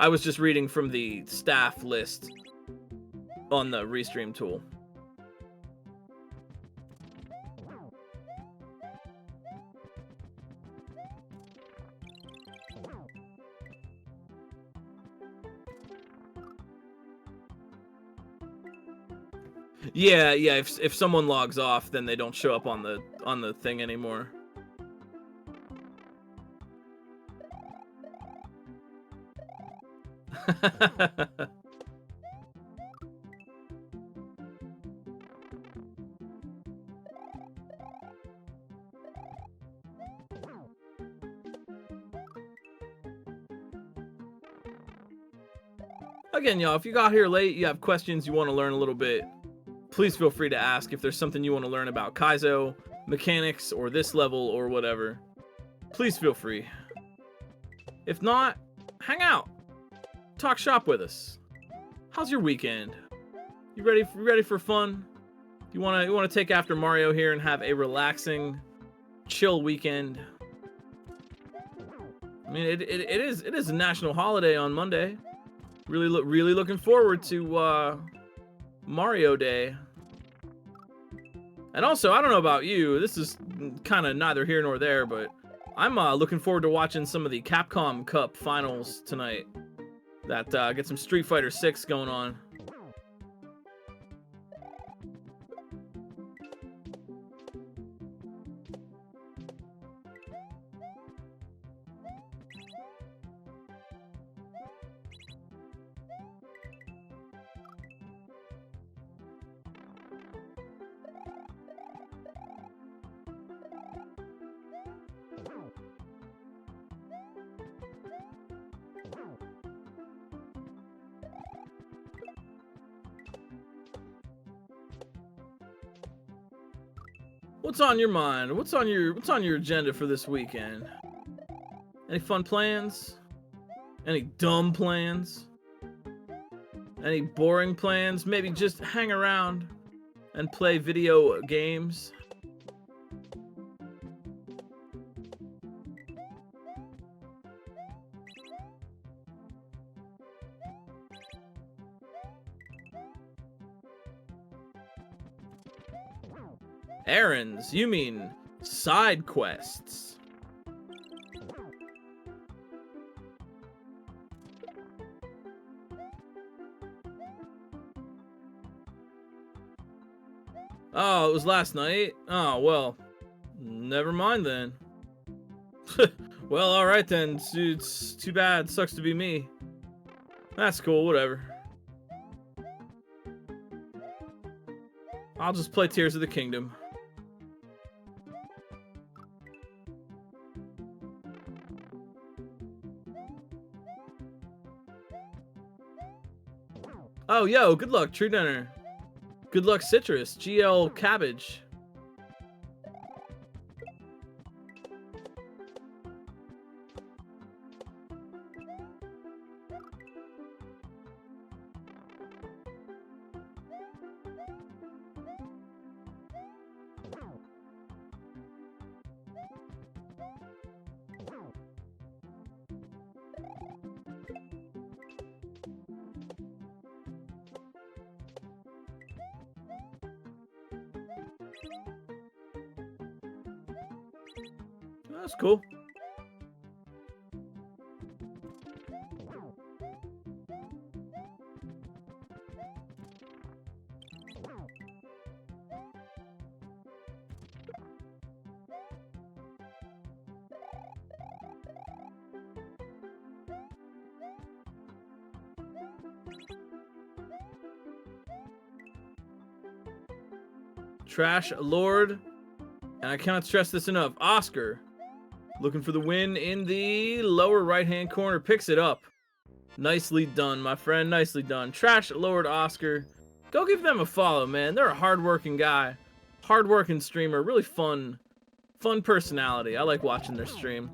I was just reading from the staff list on the Restream tool. Yeah, if someone logs off, then they don't show up on the thing anymore. Again, y'all, if you got here late, you have questions, you want to learn a little bit, please feel free to ask. If there's something you want to learn about Kaizo, mechanics, or this level, or whatever, please feel free. If not, hang out. Talk shop with us. How's your weekend? You ready for fun? You wanna take after Mario here and have a relaxing, chill weekend? I mean, it is a national holiday on Monday. Really looking forward to Mario Day. And also, I don't know about you, this is kind of neither here nor there, but I'm looking forward to watching some of the Capcom Cup finals tonight. That get some Street Fighter 6 going on. What's on your mind? What's on your agenda for this weekend? Any fun plans? Any dumb plans? Any boring plans? Maybe just hang around and play video games? Errands? You mean side quests? Oh, it was last night? Oh, well, never mind then. Well, alright then. It's too bad. Sucks to be me. That's cool, whatever. I'll just play Tears of the Kingdom. Oh, yo, good luck, True Dinner. Good luck, Citrus. GL Cabbage. That's cool. Trash Lord, and I cannot stress this enough, Oscar, looking for the win in the lower right-hand corner, picks it up. Nicely done, my friend, nicely done. Trash Lord Oscar, go give them a follow, man. They're a hard-working guy, hard-working streamer, really fun personality. I like watching their stream.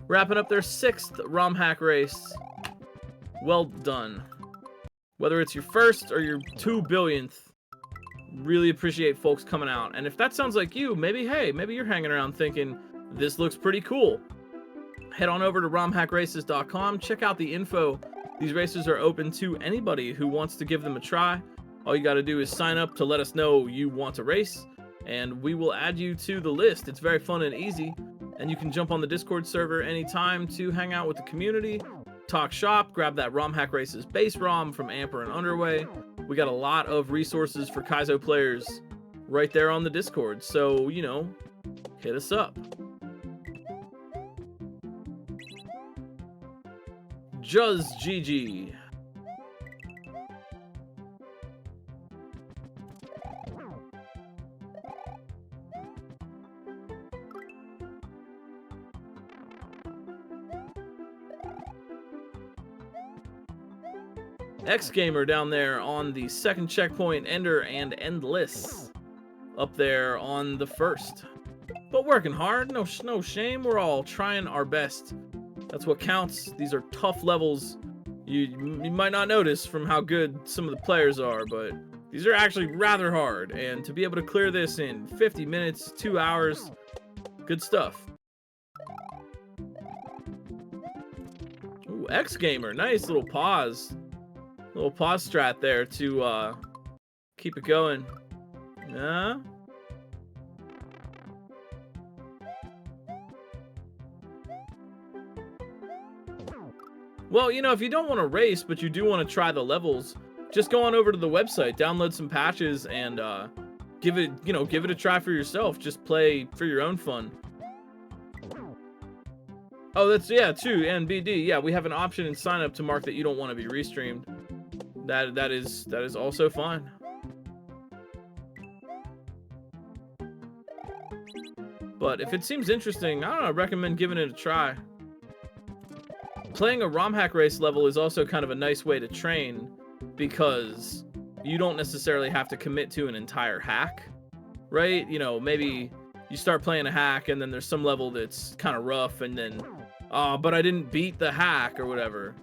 Wrapping up their 6th ROM hack race. Well done. Whether it's your first or your 2 billionth, really appreciate folks coming out. And if that sounds like you, maybe you're hanging around thinking, this looks pretty cool. Head on over to romhackraces.com, check out the info These races are open to anybody who wants to give them a try. All you got to do is sign up to let us know you want to race, and we will add you to the list. It's very fun and easy, and you can jump on the Discord server anytime to hang out with the community, talk shop, grab that ROM Hack Races base ROM from Amper and Underway. We got a lot of resources for Kaizo players right there on the Discord, so, you know, hit us up. Juz GG. X Gamer down there on the second checkpoint, Ender and Endless up there on the first. But working hard, no shame. We're all trying our best. That's what counts. These are tough levels. You might not notice from how good some of the players are, but these are actually rather hard. And to be able to clear this in 50 minutes, 2 hours, good stuff. Ooh, X Gamer, nice little pause. Little pause strat there to keep it going. Yeah. Well, you know, if you don't want to race, but you do want to try the levels, just go on over to the website, download some patches, and give it a try for yourself. Just play for your own fun. Oh, that's, yeah, too, NBD. Yeah, we have an option in sign up to mark that you don't want to be restreamed. That is also fine. But if it seems interesting, I don't know, I recommend giving it a try. Playing a ROM hack race level is also kind of a nice way to train, because you don't necessarily have to commit to an entire hack, right? You know, maybe you start playing a hack and then there's some level that's kind of rough, and then, but I didn't beat the hack or whatever.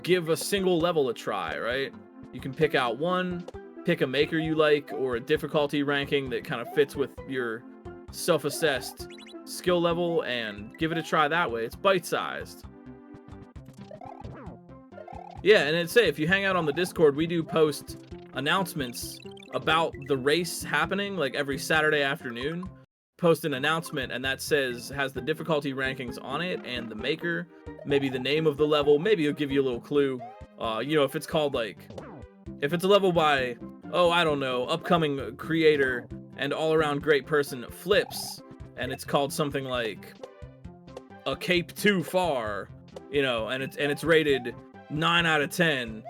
Give a single level a try, right? You can pick out one, pick a maker you like, or a difficulty ranking that kind of fits with your self-assessed skill level, and give it a try that way. It's bite-sized. Yeah, and say if you hang out on the Discord, we do post announcements about the race happening, like every Saturday afternoon. Post an announcement, and that has the difficulty rankings on it, and the maker, maybe the name of the level, maybe it'll give you a little clue. You know, if it's called, like, if it's a level by, oh, I don't know, upcoming creator and all-around great person Flips, and it's called something like A Cape Too Far, you know, and it's rated 9 out of 10.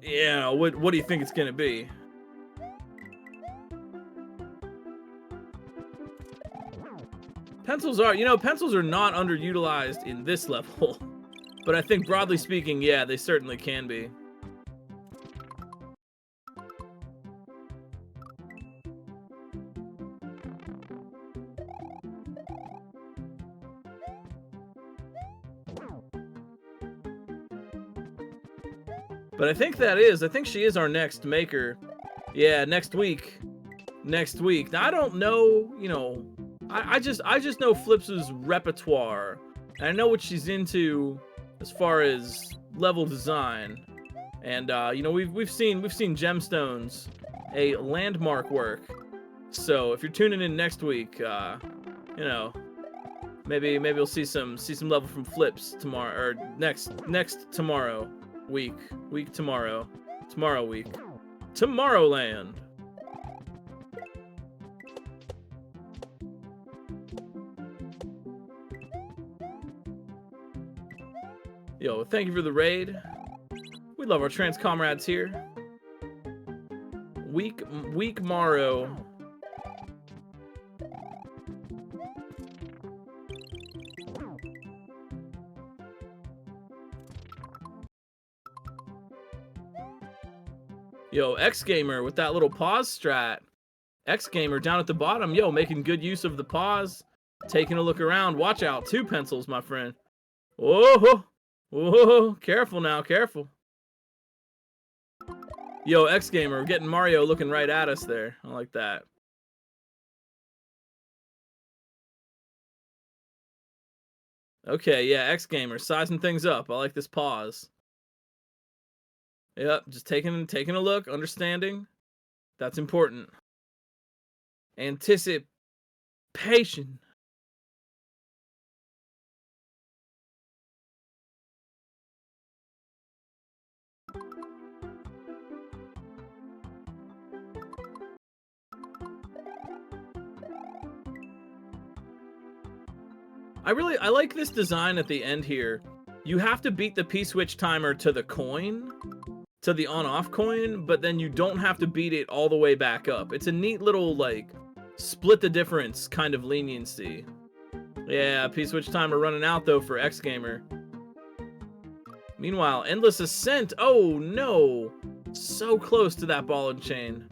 Yeah, what do you think it's gonna be? Pencils are, you know, pencils are not underutilized in this level, but I think broadly speaking, yeah, they certainly can be. But I think she is our next maker. Yeah, next week. Next week. Now, I don't know, you know, I just know Flips's repertoire. And I know what she's into as far as level design. And you know, we've seen Gemstones, a landmark work. So if you're tuning in next week, you know, maybe we'll see some level from Flips tomorrow, or next tomorrow week tomorrow week, Tomorrowland. Yo, thank you for the raid. We love our trans comrades here. Week Morrow. Yo, X Gamer with that little pause strat. X Gamer down at the bottom, yo, making good use of the pause, taking a look around. Watch out, 2 pencils, my friend. Whoa, whoa, careful now, careful. Yo, X Gamer, we're getting Mario looking right at us there. I like that. Okay, yeah, X Gamer, sizing things up. I like this pause. Yep, just taking a look, understanding. That's important. Anticipation. I like this design at the end here. You have to beat the P-switch timer to the coin, to the on-off coin, but then you don't have to beat it all the way back up. It's a neat little, like, split the difference kind of leniency. Yeah, P-switch timer running out, though, for X Gamer. Meanwhile, Endless Ascent. Oh, no. So close to that ball and chain.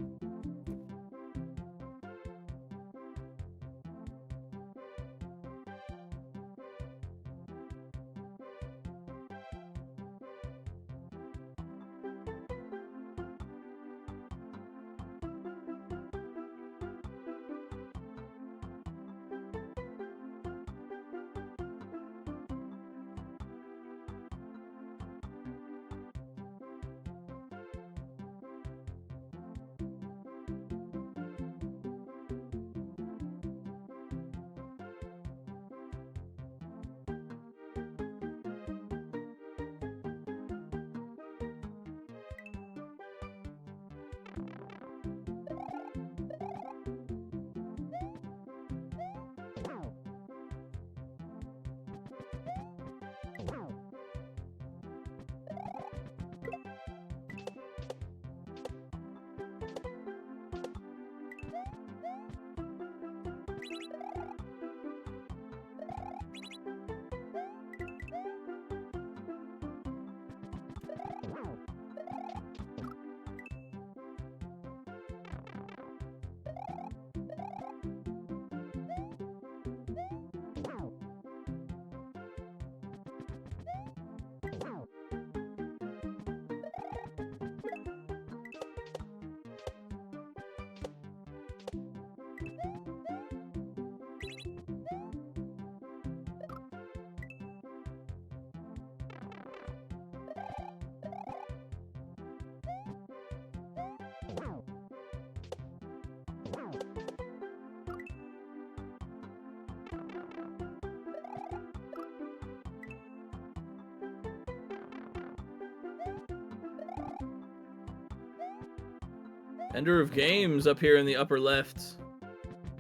Ender of Games up here in the upper left.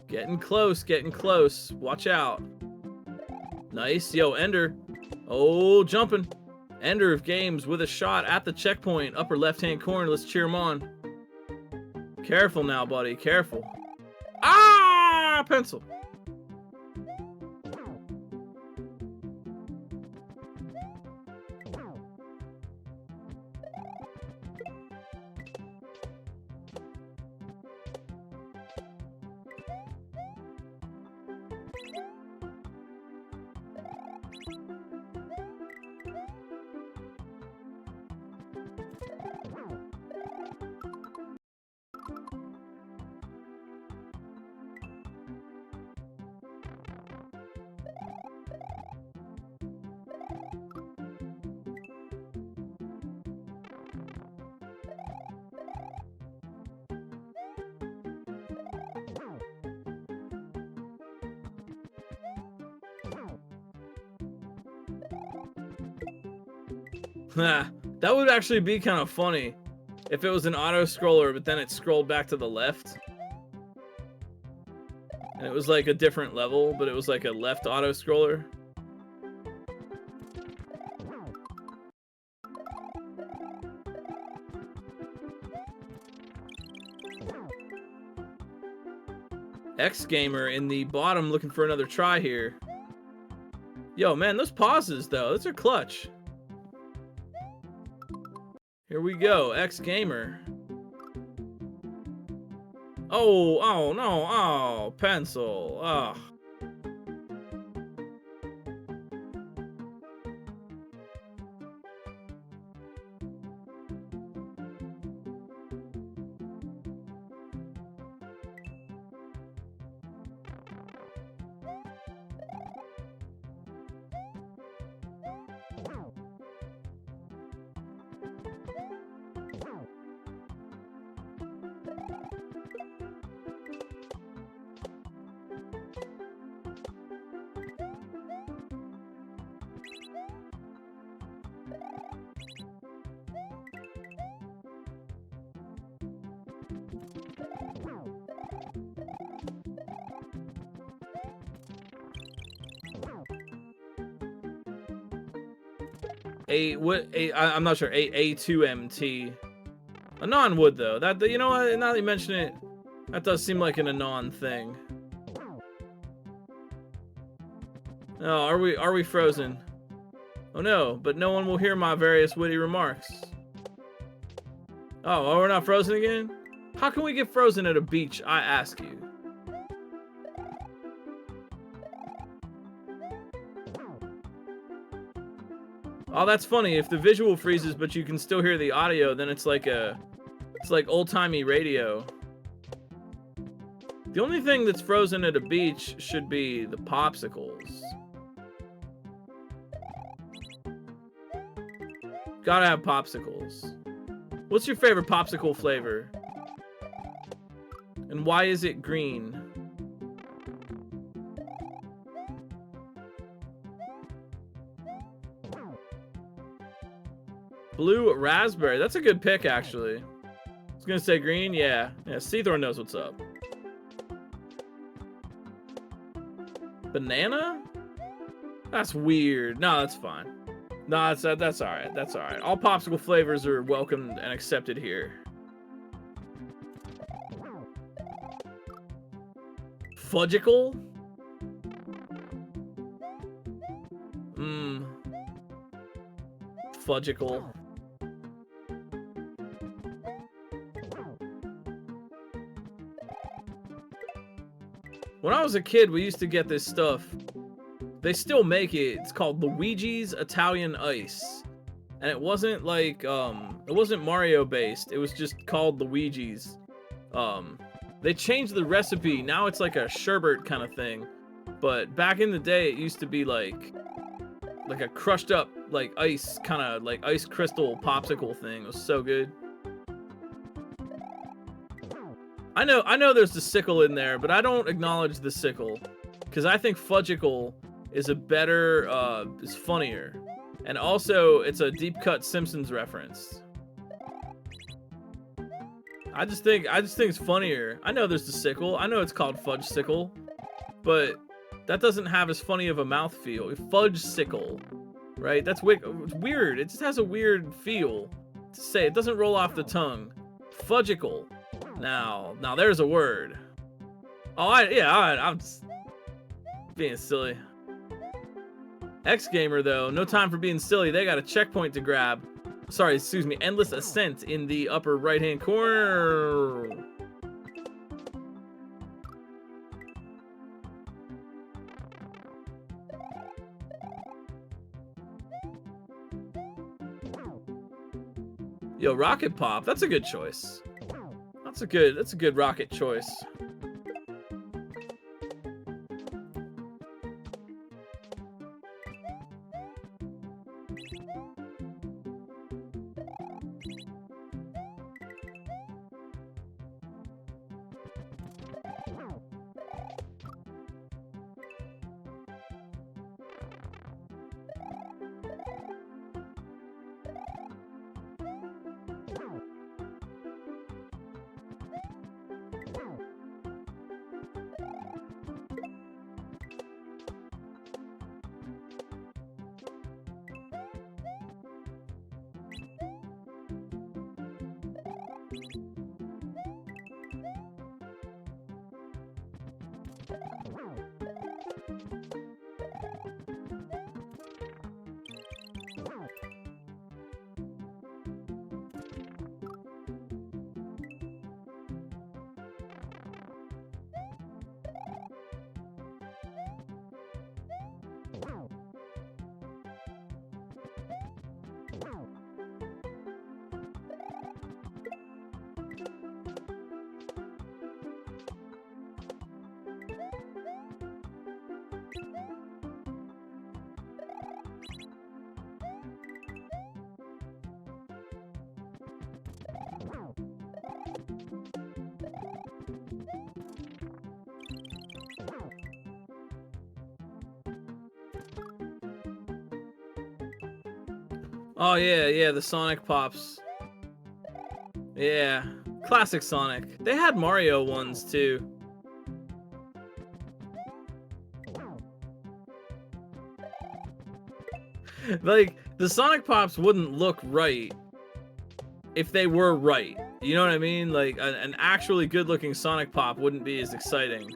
Getting close, getting close. Watch out. Nice. Yo, Ender. Oh, jumping. Ender of Games with a shot at the checkpoint. Upper left-hand corner. Let's cheer him on. Careful now, buddy. Careful. Ah! Pencil. That would actually be kind of funny if it was an auto scroller, but then it scrolled back to the left. And it was like a different level, but it was like a left auto scroller. X Gamer in the bottom looking for another try here. Yo, man, those pauses, though, those are clutch. Here we go, X Gamer. Oh no, oh, pencil, oh. I'm not sure. A2MT. Anon would though. That, you know what? Now that you mention it, that does seem like an Anon thing. Oh, are we frozen? Oh no, but no one will hear my various witty remarks. Oh, we're not frozen again? How can we get frozen at a beach, I ask you? Oh, that's funny. If the visual freezes, but you can still hear the audio, then it's like old-timey radio. The only thing that's frozen at a beach should be the popsicles. Gotta have popsicles. What's your favorite popsicle flavor? And why is it green? Blue raspberry. That's a good pick, actually. I was gonna say green. Yeah. Yeah, Seathorn knows what's up. Banana? That's weird. No, that's fine. No, that's alright. That's alright. All popsicle flavors are welcomed and accepted here. Fudgicle? Fudgicle. When I was a kid, we used to get this stuff. They still make it. It's called Luigi's Italian Ice. And it wasn't like, it wasn't Mario based. It was just called Luigi's. They changed the recipe. Now it's like a sherbet kind of thing. But back in the day, it used to be like a crushed up, like ice, kind of like ice crystal popsicle thing. It was so good. I know there's the sickle in there, but I don't acknowledge the sickle. Because I think Fudgicle is a better, is funnier. And also, it's a deep cut Simpsons reference. I just think it's funnier. I know there's the sickle. I know it's called Fudge Sickle. But that doesn't have as funny of a mouthfeel. Fudge Sickle, right? That's weird. It just has a weird feel to say. It doesn't roll off the tongue. Fudgicle. Now there's a word. Oh, I'm just being silly. X Gamer though, no time for being silly. They got a checkpoint to grab. Sorry, excuse me. Endless Ascent in the upper right-hand corner. Yo, Rocket Pop. That's a good choice. That's a good rocket choice. Oh yeah, the Sonic Pops. Yeah, Classic Sonic. They had Mario ones too. Like, the Sonic Pops wouldn't look right if they were right. You know what I mean? Like, an actually good-looking Sonic Pop wouldn't be as exciting.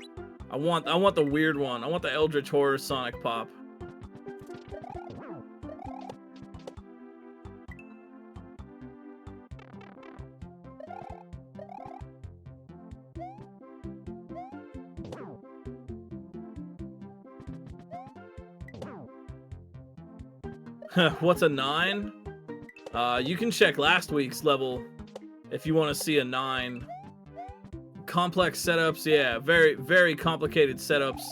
I want the weird one. I want the Eldritch Horror Sonic Pop. What's a 9? You can check last week's level if you want to see a 9. Complex setups, yeah, very, very complicated setups.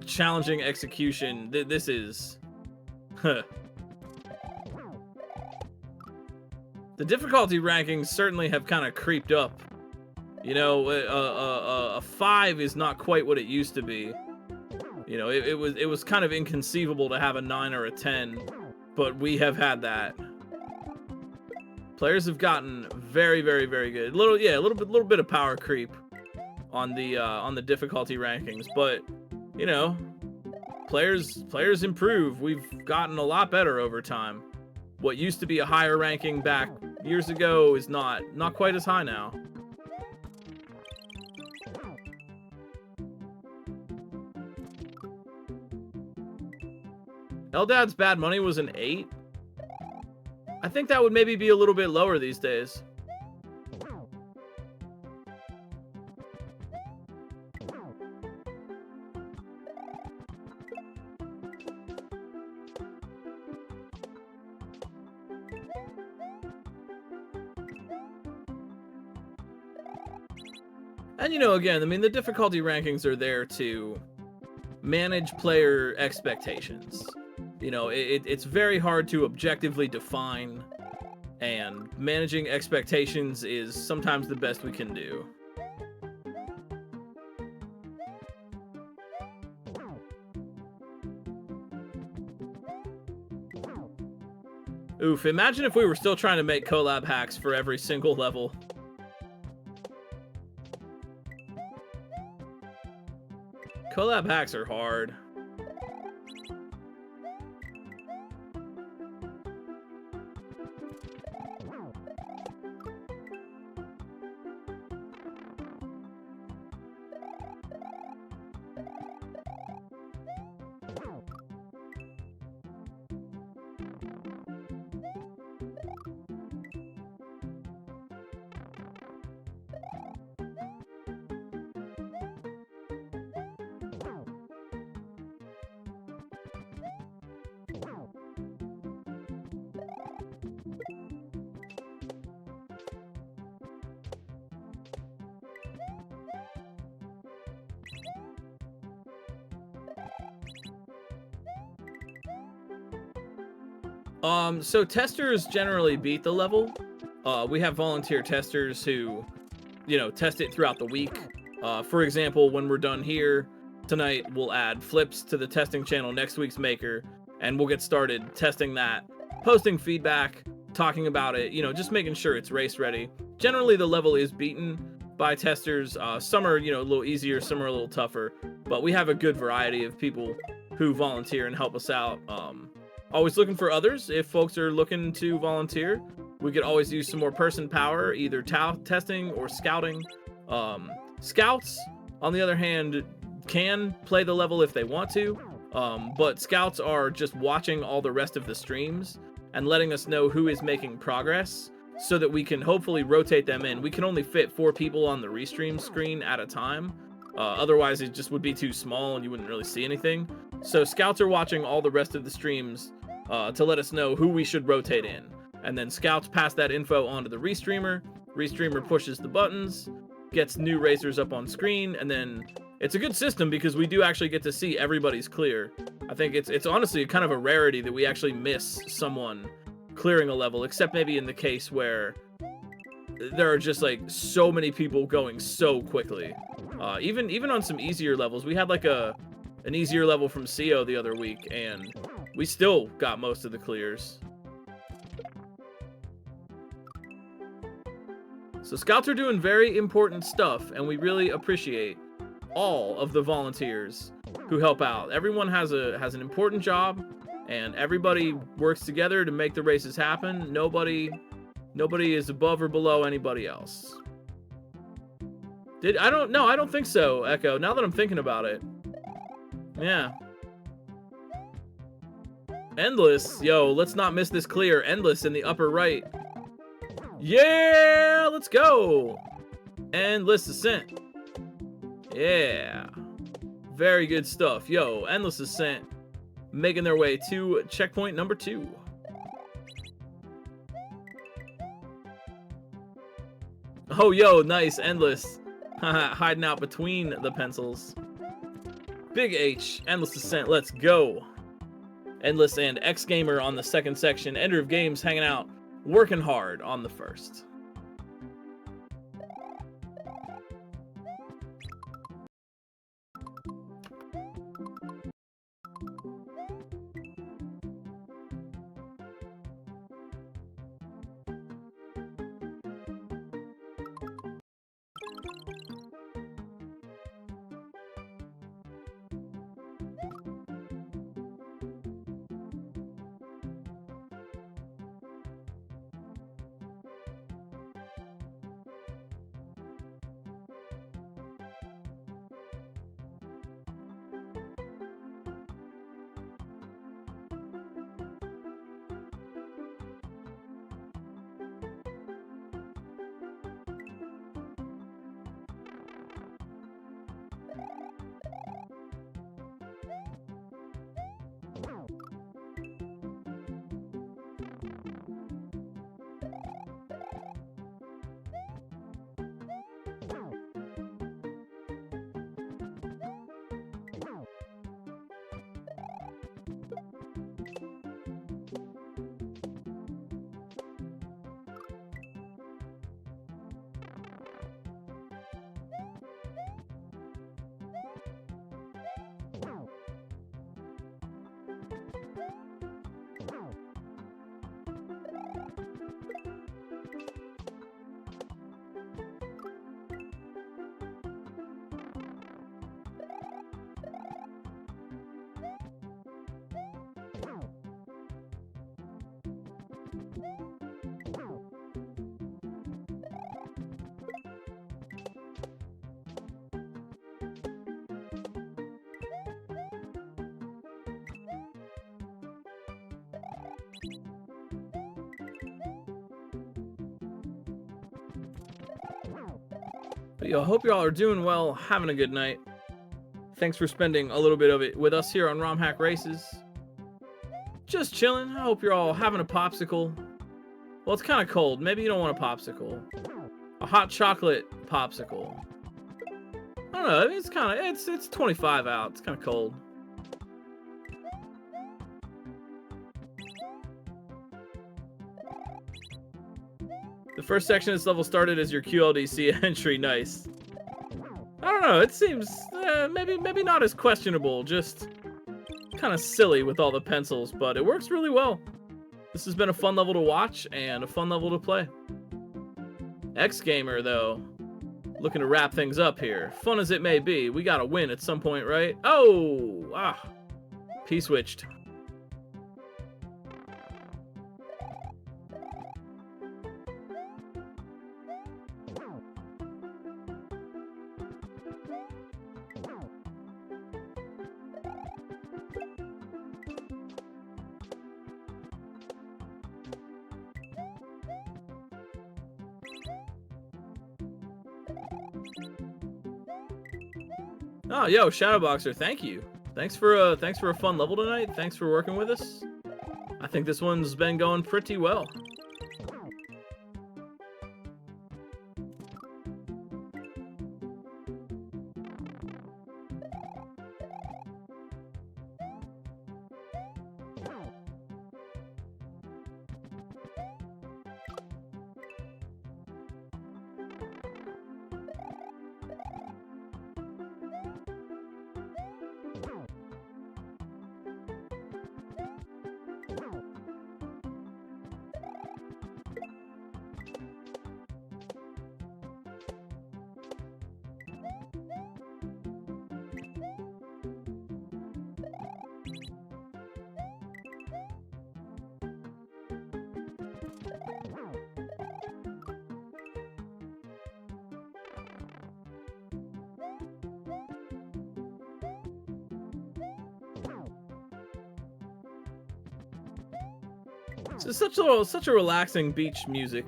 Challenging execution. This is... The difficulty rankings certainly have kind of creeped up. You know, a 5 is not quite what it used to be. You know, it was kind of inconceivable to have a 9 or a 10. But we have had that. Players have gotten very, very, very good. A little bit of power creep on the difficulty rankings, but you know, players improve. We've gotten a lot better over time. What used to be a higher ranking back years ago is not quite as high now. Eldad's Bad Money was an 8. I think that would maybe be a little bit lower these days. And you know, again, I mean, the difficulty rankings are there to manage player expectations. You know, it's very hard to objectively define, and managing expectations is sometimes the best we can do. Oof, imagine if we were still trying to make collab hacks for every single level. Collab hacks are hard. So testers generally beat the level. We have volunteer testers who, you know, test it throughout the week. For example, when we're done here tonight, we'll add flips to the testing channel next week's Maker, and we'll get started testing that, posting feedback, talking about it, you know, just making sure it's race ready. Generally, the level is beaten by testers. Some are, you know, a little easier, some are a little tougher, but we have a good variety of people who volunteer and help us out. Always looking for others. If folks are looking to volunteer, we could always use some more person power, either testing or scouting. Scouts, on the other hand, can play the level if they want to, but scouts are just watching all the rest of the streams and letting us know who is making progress so that we can hopefully rotate them in. We can only fit 4 people on the restream screen at a time. Otherwise, it just would be too small and you wouldn't really see anything. So scouts are watching all the rest of the streams to let us know who we should rotate in. And then scouts pass that info on to the restreamer. Restreamer pushes the buttons, gets new racers up on screen, and then it's a good system because we do actually get to see everybody's clear. I think it's honestly kind of a rarity that we actually miss someone clearing a level, except maybe in the case where there are just like so many people going so quickly. Even on some easier levels, we had like an easier level from CO the other week, and we still got most of the clears. So scouts are doing very important stuff, and we really appreciate all of the volunteers who help out. Everyone has an important job, and everybody works together to make the races happen. Nobody is above or below anybody else. I don't think so, Echo. Now that I'm thinking about it. Yeah. Endless. Yo, let's not miss this clear. Endless in the upper right. Yeah, let's go. Endless Ascent. Yeah. Very good stuff. Yo, Endless Ascent making their way to checkpoint number 2. Oh, yo, nice. Endless. Hiding out between the pencils. Big H. Endless Ascent. Let's go. Endless and X Gamer on the second section. Ender of Games hanging out. Working hard on the first. But yo, hope y'all are doing well, having a good night. Thanks for spending a little bit of it with us here on ROM Hack Races. Just chilling. I hope you're all having a popsicle. Well, it's kind of cold. Maybe you don't want a popsicle. A hot chocolate popsicle. I don't know. I mean, it's 25 out. It's kind of cold. The first section of this level started as your QLDC entry. Nice. I don't know. It seems maybe not as questionable. Just kind of silly with all the pencils, but it works really well. This has been a fun level to watch and a fun level to play. X Gamer, though, looking to wrap things up here. Fun as it may be, we gotta win at some point, right? Oh, P-switched. Oh, yo, Shadowboxer, thank you. Thanks for a fun level tonight. Thanks for working with us. I think this one's been going pretty well. It's such a relaxing beach music.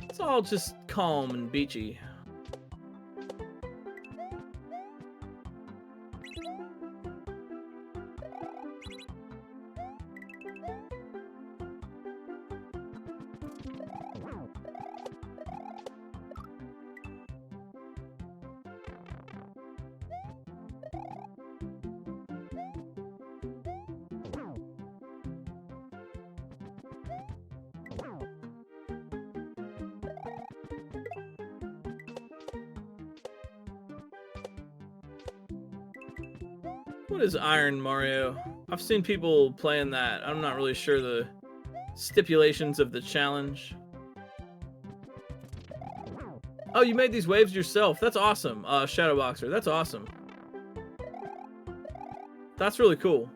It's all just calm and beachy. What is Iron Mario? I've seen people playing that. I'm not really sure the stipulations of the challenge. Oh, you made these waves yourself. That's awesome. Shadowboxer, that's awesome. That's really cool.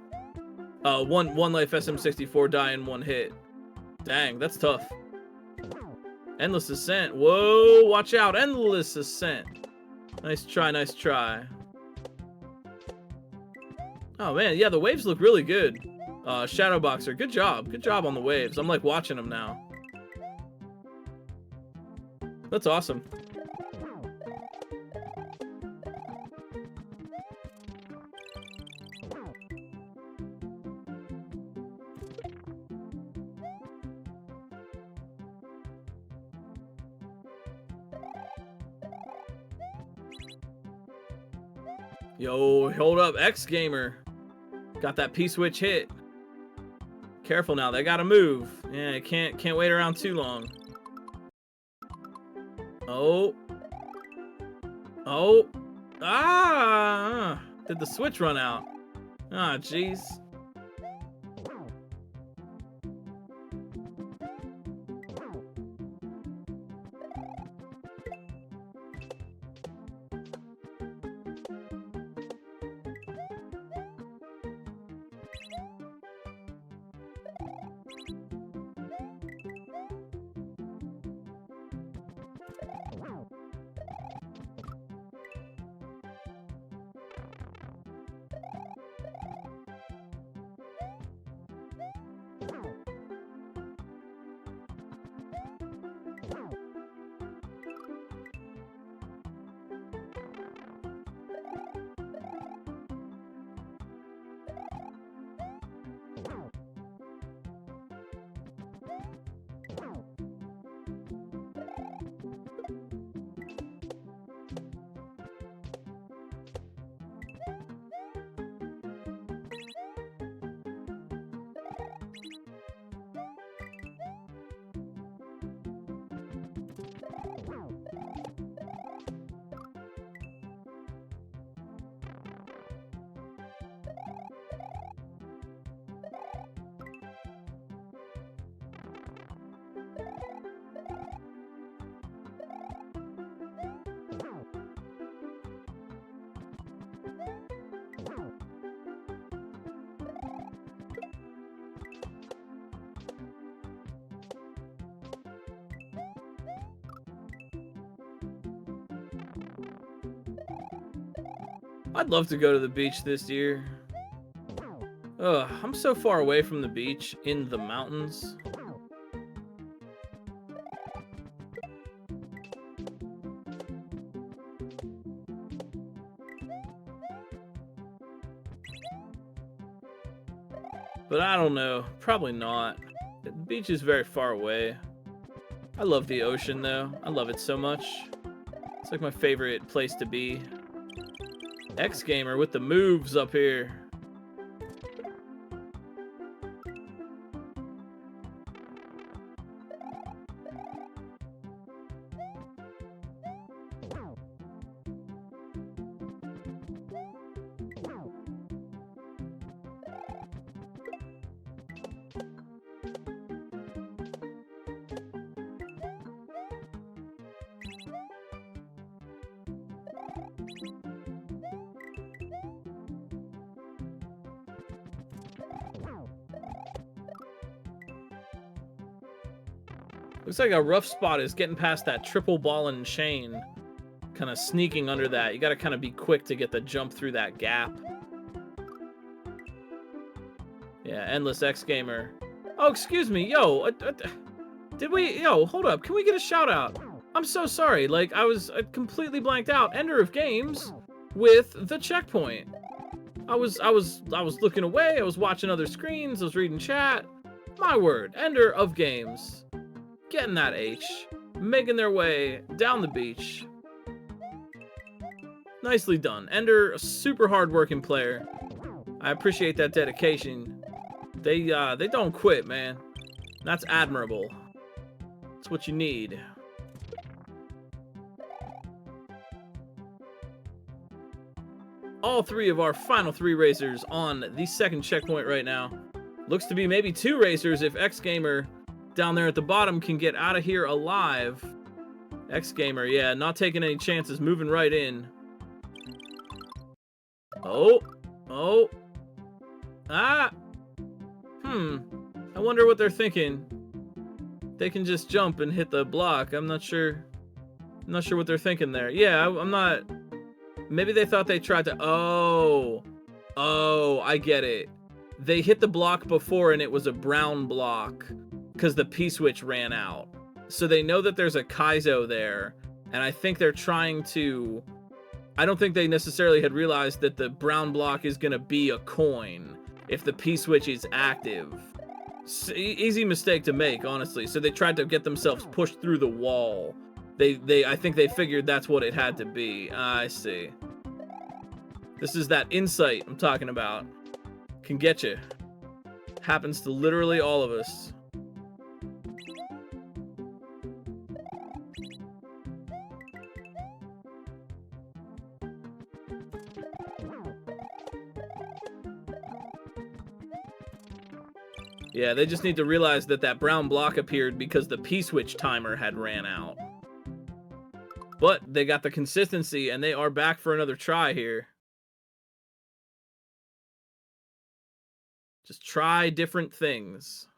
One life SM64 die in one hit. Dang, that's tough. Endless Ascent. Whoa, watch out. Endless Ascent. Nice try, nice try. Oh man, yeah, the waves look really good. Shadowboxer, good job. Good job on the waves. I'm like watching them now. That's awesome. Yo, hold up, X Gamer. Got that P-switch hit. Careful now, they gotta move. Yeah, can't wait around too long. Oh. Oh. Ah! Did the switch run out? Ah, jeez. I'd love to go to the beach this year. Ugh, I'm so far away from the beach in the mountains. But I don't know, probably not. The beach is very far away. I love the ocean though, I love it so much. It's like my favorite place to be. X Gamer with the moves up here. Looks like a rough spot is getting past that triple ball and chain. Kind of sneaking under that. You gotta kind of be quick to get the jump through that gap. Yeah, Endless X Gamer Oh, excuse me. Yo, did we... Yo, hold up. Can we get a shout out? I'm so sorry. Like, I was completely blanked out. Ender of Games with the checkpoint. I was looking away. I was watching other screens. I was reading chat. My word. Ender of Games. Getting that H. Making their way down the beach. Nicely done. Ender, a super hard-working player. I appreciate that dedication. They don't quit, man. That's admirable. That's what you need. All three of our final 3 racers on the second checkpoint right now. Looks to be maybe 2 racers if X Gamer down there at the bottom can get out of here alive. X Gamer, yeah, not taking any chances, moving right in. Oh. Ah. I wonder what they're thinking. They can just jump and hit the block. I'm not sure what they're thinking there. Yeah, I'm not... Maybe they thought they tried to... Oh, I get it. They hit the block before and it was a brown block because the P-switch ran out. So they know that there's a Kaizo there, and I think they're trying to... I don't think they necessarily had realized that the brown block is going to be a coin if the P-switch is active. Easy mistake to make, honestly. So they tried to get themselves pushed through the wall. I think they figured that's what it had to be. I see. This is that insight I'm talking about. Can get you. Happens to literally all of us. Yeah, they just need to realize that that brown block appeared because the P-switch timer had ran out. But they got the consistency, and they are back for another try here. Just try different things.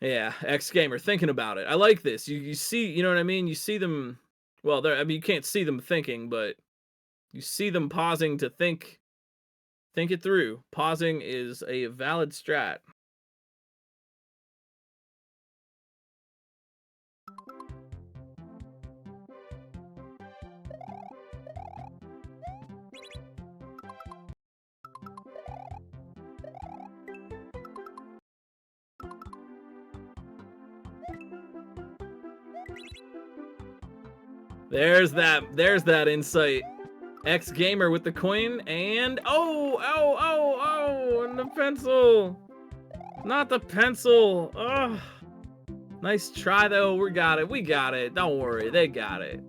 Yeah, X Gamer thinking about it. I like this. You see, you know what I mean? You see them... Well, I mean, you can't see them thinking, but you see them pausing to think it through. Pausing is a valid strat. There's that insight. X Gamer with the coin, and and the pencil. Not the pencil. Ugh. Nice try though. We got it. Don't worry, they got it.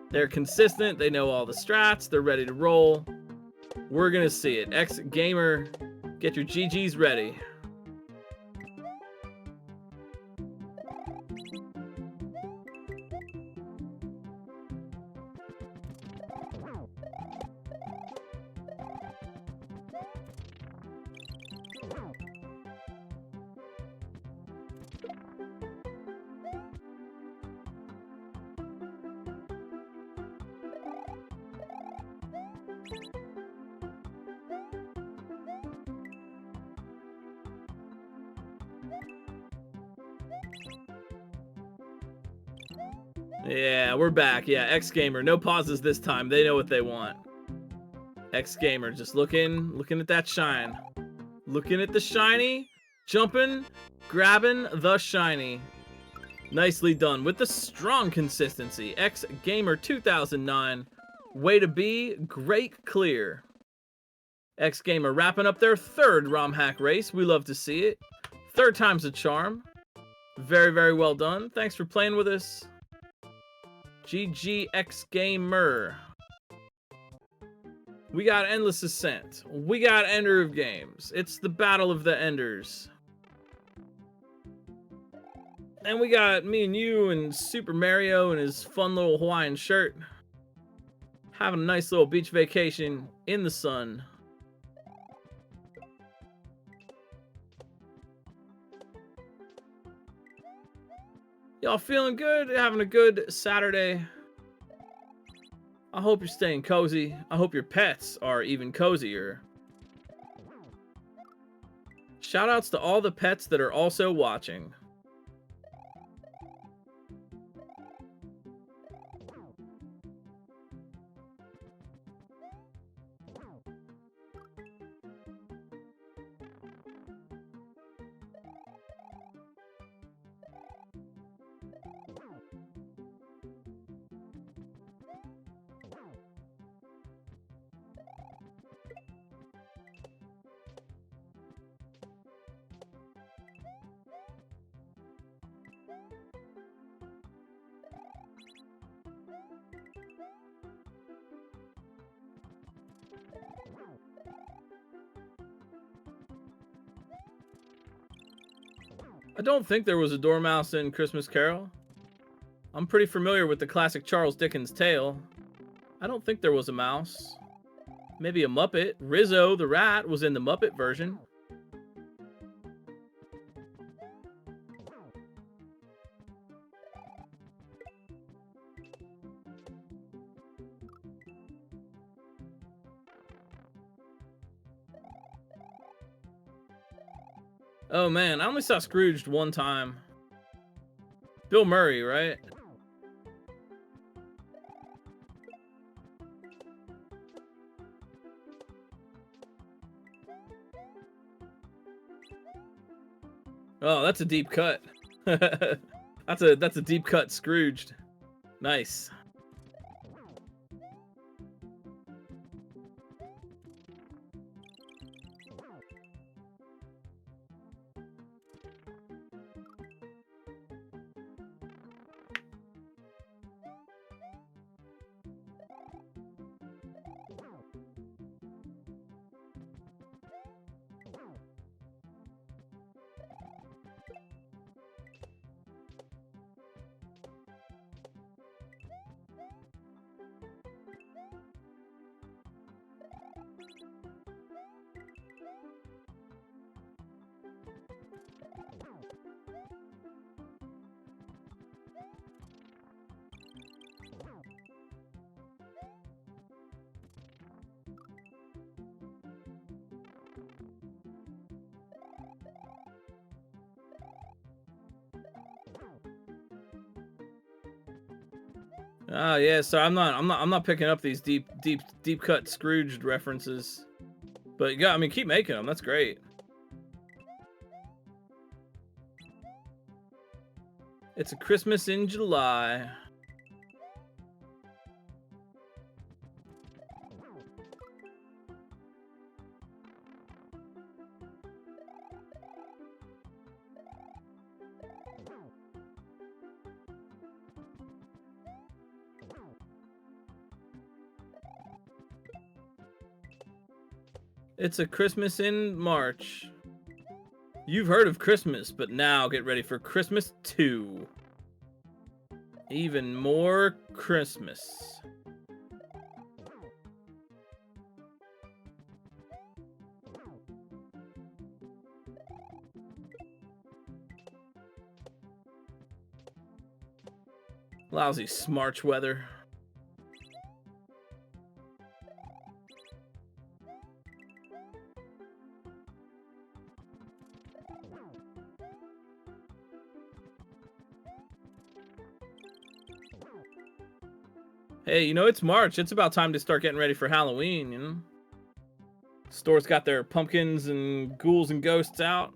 They're consistent. They know all the strats. They're ready to roll. We're gonna see it. X Gamer, get your GGs ready. Yeah, we're back. Yeah, X Gamer, no pauses this time. They know what they want. X Gamer just looking at that shine. Looking at the shiny, jumping, grabbing the shiny. Nicely done with the strong consistency. X Gamer 2009. Way to be, great clear. X Gamer wrapping up their 3rd ROM hack race. We love to see it. 3rd time's a charm. Very, very well done. Thanks for playing with us. GG X Gamer. We got Endless Ascent. We got Ender of Games. It's the battle of the Enders. And we got me and you and Super Mario in his fun little Hawaiian shirt. Having a nice little beach vacation in the sun. Y'all feeling good? Having a good Saturday? I hope you're staying cozy. I hope your pets are even cozier. Shout outs to all the pets that are also watching. I don't think there was a dormouse in Christmas Carol. I'm pretty familiar with the classic Charles Dickens tale. I don't think there was a mouse. Maybe a Muppet. Rizzo the rat was in the Muppet version. Oh man, I only saw Scrooged one time. Bill Murray, right? Oh, that's a deep cut. that's a deep cut Scrooged. Nice. Oh yeah, so I'm not picking up these deep cut Scrooged references. But yeah, I mean, keep making them. That's great. It's a Christmas in July. It's a Christmas in March. You've heard of Christmas, but now get ready for Christmas 2. Even more Christmas. Lousy smarch weather. Hey, you know, it's March. It's about time to start getting ready for Halloween, you know? Stores got their pumpkins and ghouls and ghosts out.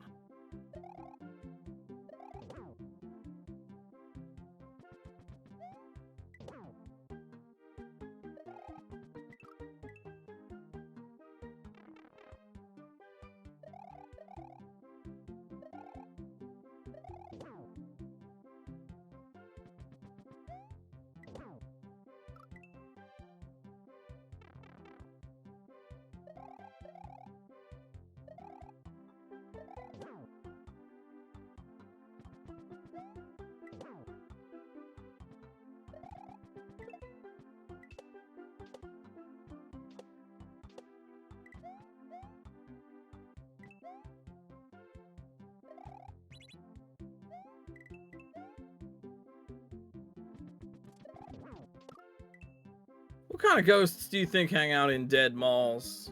What kind of ghosts do you think hang out in dead malls?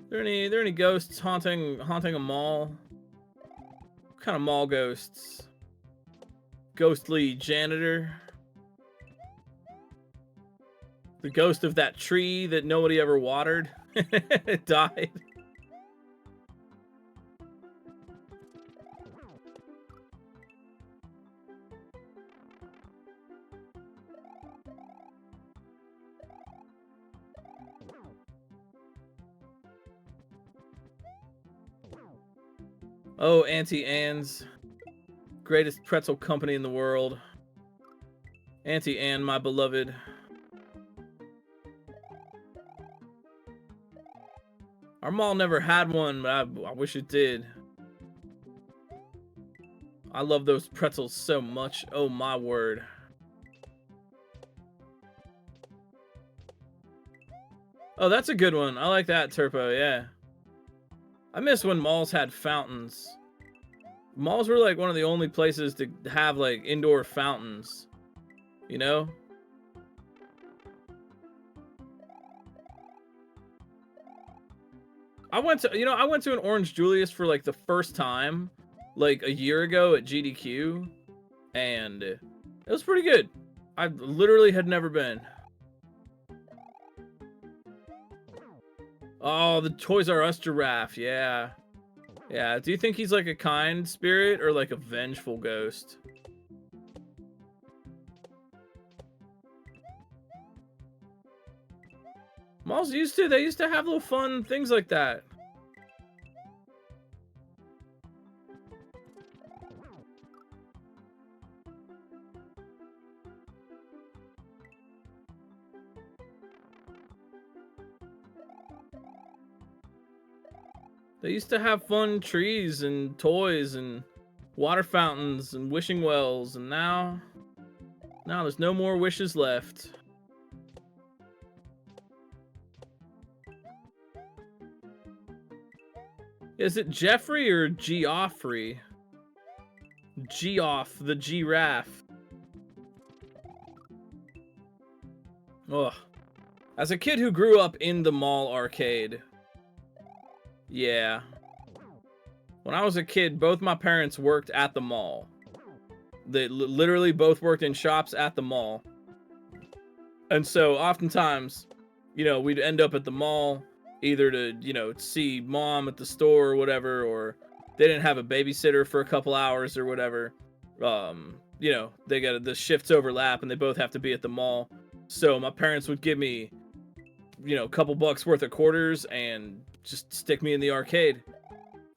There any ghosts haunting a mall? What kind of mall ghosts? Ghostly janitor. The ghost of that tree that nobody ever watered. It died. Oh, Auntie Anne's. Greatest pretzel company in the world. Auntie Anne, my beloved. Our mall never had one, but I wish it did. I love those pretzels so much. Oh my word. Oh, that's a good one. I like that, Turpo, yeah. I miss when malls had fountains. Malls were like one of the only places to have like indoor fountains, you know? I went to an Orange Julius for like the first time like a year ago at GDQ, and it was pretty good. I literally had never been. Oh, the Toys R Us giraffe, yeah. Yeah, do you think he's like a kind spirit or like a vengeful ghost? Malls used to have little fun things like that. They used to have fun trees and toys and water fountains and wishing wells, and now there's no more wishes left. Is it Jeffrey or Geoffrey? Geoff, the giraffe. Ugh. As a kid who grew up in the mall arcade, yeah. When I was a kid, both my parents worked at the mall. They literally both worked in shops at the mall. And so oftentimes, you know, we'd end up at the mall either to, you know, see mom at the store or whatever, or they didn't have a babysitter for a couple hours or whatever. You know, they got the shifts overlap and they both have to be at the mall. So my parents would give me, you know, a couple bucks worth of quarters and just stick me in the arcade.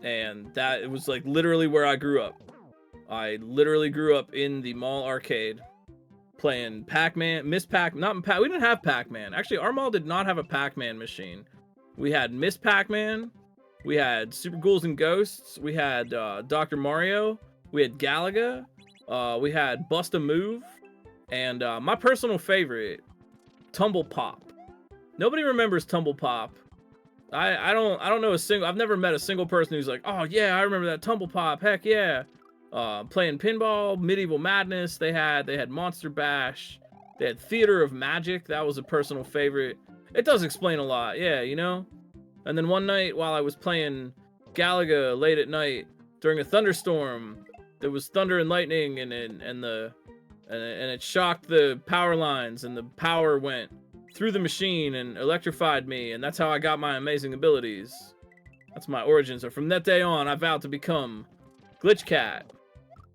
And that, it was like literally where I grew up. I literally grew up in the mall arcade playing Pac-Man, we didn't have Pac-Man. Actually, our mall did not have a Pac-Man machine. We had Miss Pac-Man, we had Super Ghouls and Ghosts, we had Dr. Mario, we had Galaga, we had Bust a Move, and my personal favorite, Tumble Pop. Nobody remembers Tumble Pop. I don't know I've never met a single person who's like, oh yeah, I remember that Tumble Pop, heck yeah. Playing pinball, Medieval Madness, they had Monster Bash, they had Theater of Magic, that was a personal favorite. It does explain a lot, yeah, you know? And then one night while I was playing Galaga late at night during a thunderstorm, there was thunder and lightning, and it shocked the power lines, and the power went through the machine and electrified me, and that's how I got my amazing abilities. That's my origin. So from that day on, I vowed to become Glitch Cat.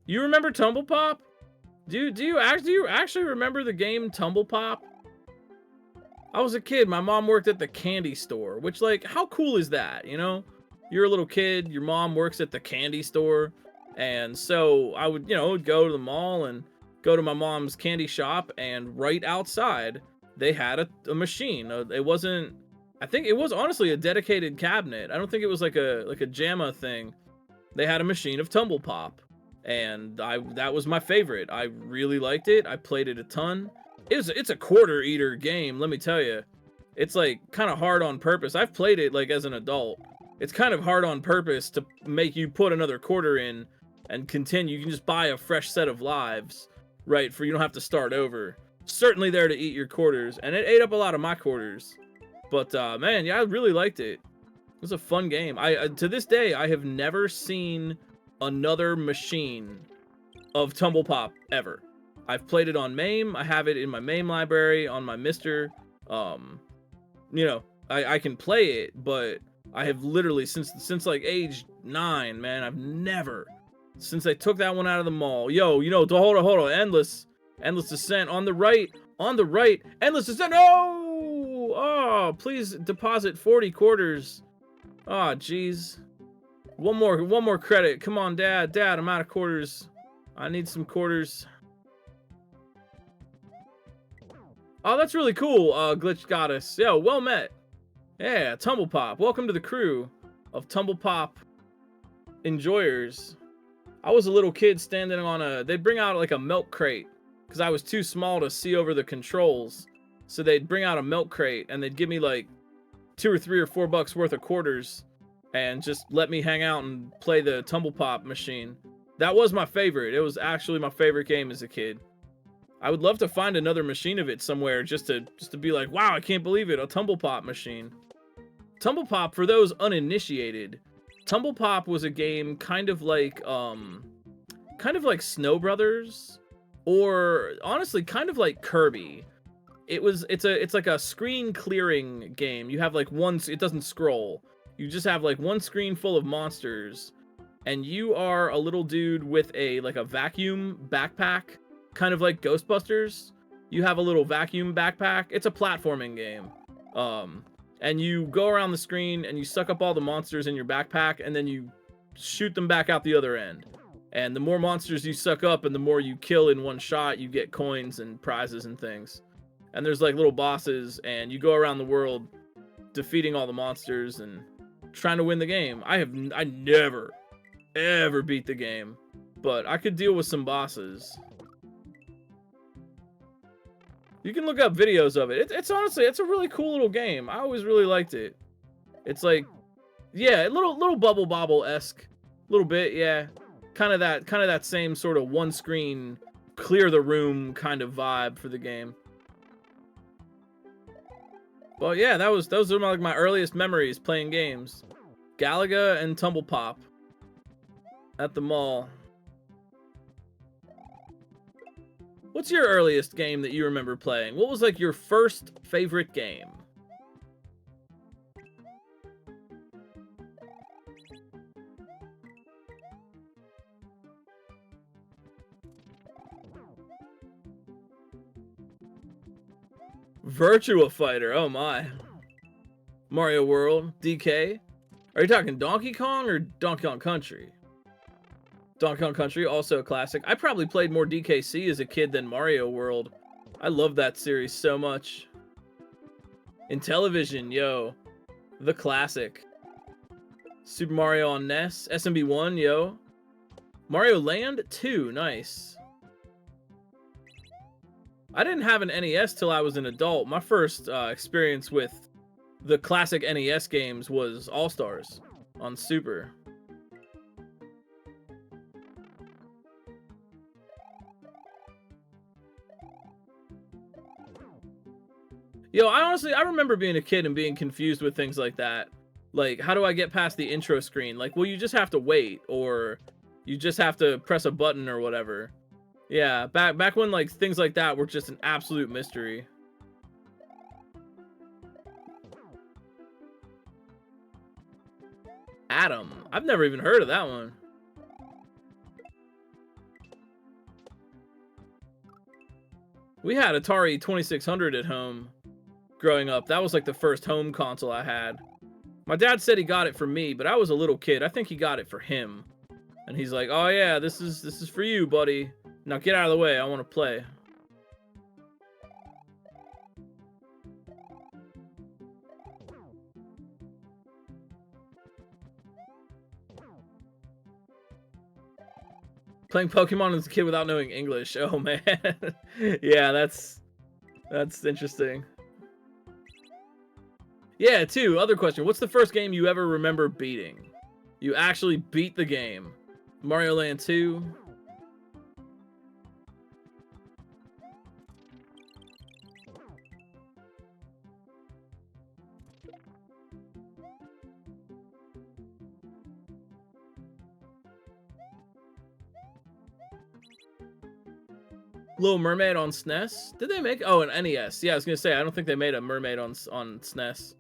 You remember Tumble Pop? Do you actually remember the game Tumble Pop? I was a kid. My mom worked at the candy store, which, like, how cool is that, you know? You're a little kid, your mom works at the candy store, and so I would, you know, go to the mall and go to my mom's candy shop, and right outside, they had a machine. It wasn't, I think it was honestly a dedicated cabinet. I don't think it was like a JAMA thing. They had a machine of Tumble Pop, and that was my favorite. I really liked it. I played it a ton. It's a quarter eater game, let me tell you. It's like kind of hard on purpose. I've played it like as an adult. It's kind of hard on purpose to make you put another quarter in and continue. You can just buy a fresh set of lives, right? For you don't have to start over. Certainly there to eat your quarters, and it ate up a lot of my quarters. But man, yeah, I really liked it. It was a fun game. I to this day I have never seen another machine of Tumble Pop ever. I've played it on MAME. I have it in my MAME library on my Mister. You know, I can play it, but I have literally since like age 9, man. I've never, since I took that one out of the mall. Yo, you know, hold on, endless descent on the right, endless descent. Oh, please deposit 40 quarters. Oh, jeez. One more credit. Come on, Dad, I'm out of quarters. I need some quarters. Oh, that's really cool, Glitch Goddess. Yo, well met. Yeah, Tumble Pop. Welcome to the crew of Tumble Pop enjoyers. I was a little kid standing on they'd bring out like a milk crate, because I was too small to see over the controls. So they'd bring out a milk crate, and they'd give me like $2 or $3 or $4 worth of quarters, and just let me hang out and play the Tumble Pop machine. That was my favorite. It was actually my favorite game as a kid. I would love to find another machine of it somewhere just to be like, wow, I can't believe it, a Tumble Pop machine. Tumble Pop, for those uninitiated, Tumble Pop was a game kind of like Snow Brothers, or honestly kind of like Kirby. It's like a screen clearing game. You have like it doesn't scroll. You just have like one screen full of monsters, and you are a little dude with a vacuum backpack, kind of like Ghostbusters. You have a little vacuum backpack. It's a platforming game. And you go around the screen and you suck up all the monsters in your backpack, and then you shoot them back out the other end. And the more monsters you suck up and the more you kill in one shot, you get coins and prizes and things. And there's like little bosses, and you go around the world defeating all the monsters and trying to win the game. I never ever beat the game, but I could deal with some bosses. You can look up videos of it. It's honestly, it's a really cool little game. I always really liked it. It's like, yeah, a little Bubble Bobble-esque, little bit, yeah. Kind of that same sort of one screen, clear the room kind of vibe for the game. But yeah, those are my earliest memories playing games. Galaga and Tumble Pop at the mall. What's your earliest game that you remember playing? What was like your first favorite game? Virtua Fighter, oh my. Mario World, DK. Are you talking Donkey Kong or Donkey Kong Country? Donkey Kong Country, also a classic. I probably played more DKC as a kid than Mario World. I love that series so much. Intellivision, yo. The classic. Super Mario on NES. SMB1, yo. Mario Land 2, nice. I didn't have an NES till I was an adult. My first experience with the classic NES games was All-Stars on Super. Yo, I remember being a kid and being confused with things like that. Like, how do I get past the intro screen? Like, well, you just have to wait, or you just have to press a button or whatever. Yeah, back when like things like that were just an absolute mystery. Adam, I've never even heard of that one. We had Atari 2600 at home growing up. That was like the first home console I had. My dad said he got it for me, but I was a little kid. I think he got it for him. And he's like, "Oh yeah, this is for you, buddy. Now get out of the way. I want to play." Playing Pokemon as a kid without knowing English. Oh man. Yeah, that's interesting. Yeah, too. Other question. What's the first game you ever remember beating? You actually beat the game. Mario Land 2. Little Mermaid on SNES. Did they make? Oh, an NES. Yeah, I was gonna say I don't think they made a Mermaid on SNES.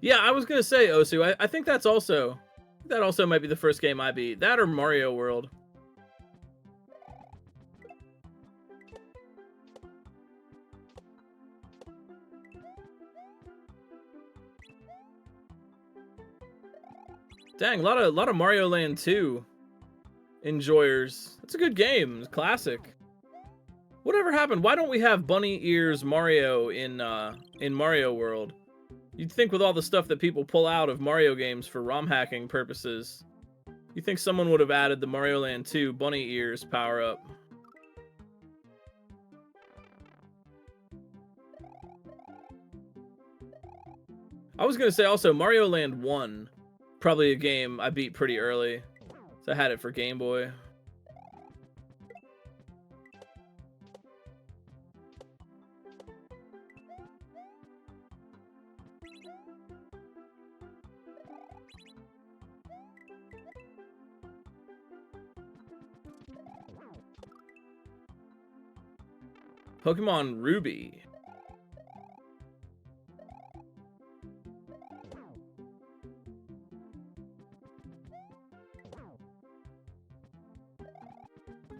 Yeah, I was gonna say Osu. I think that also might be the first game I beat. That or Mario World. Dang, a lot of Mario Land 2 enjoyers. It's a good game. It's classic. Whatever happened? Why don't we have Bunny Ears Mario in Mario World? You'd think with all the stuff that people pull out of Mario games for ROM hacking purposes, you think someone would have added the Mario Land 2 Bunny Ears power-up. I was gonna say also Mario Land 1. Probably a game I beat pretty early. So I had it for Game Boy. Pokemon Ruby.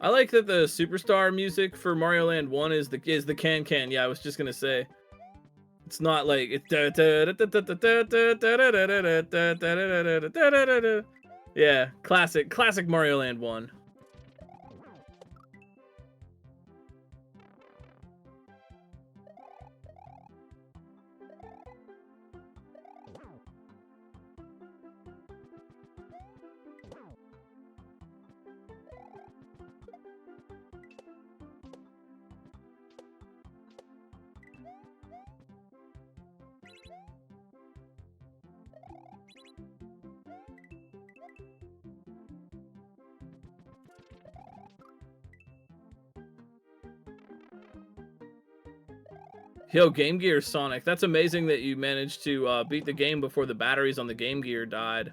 I like that the superstar music for Mario Land 1 is the can. Yeah, I was just gonna say. It's not like it's yeah, classic Mario Land 1. Yo, Game Gear Sonic. That's amazing that you managed to beat the game before the batteries on the Game Gear died.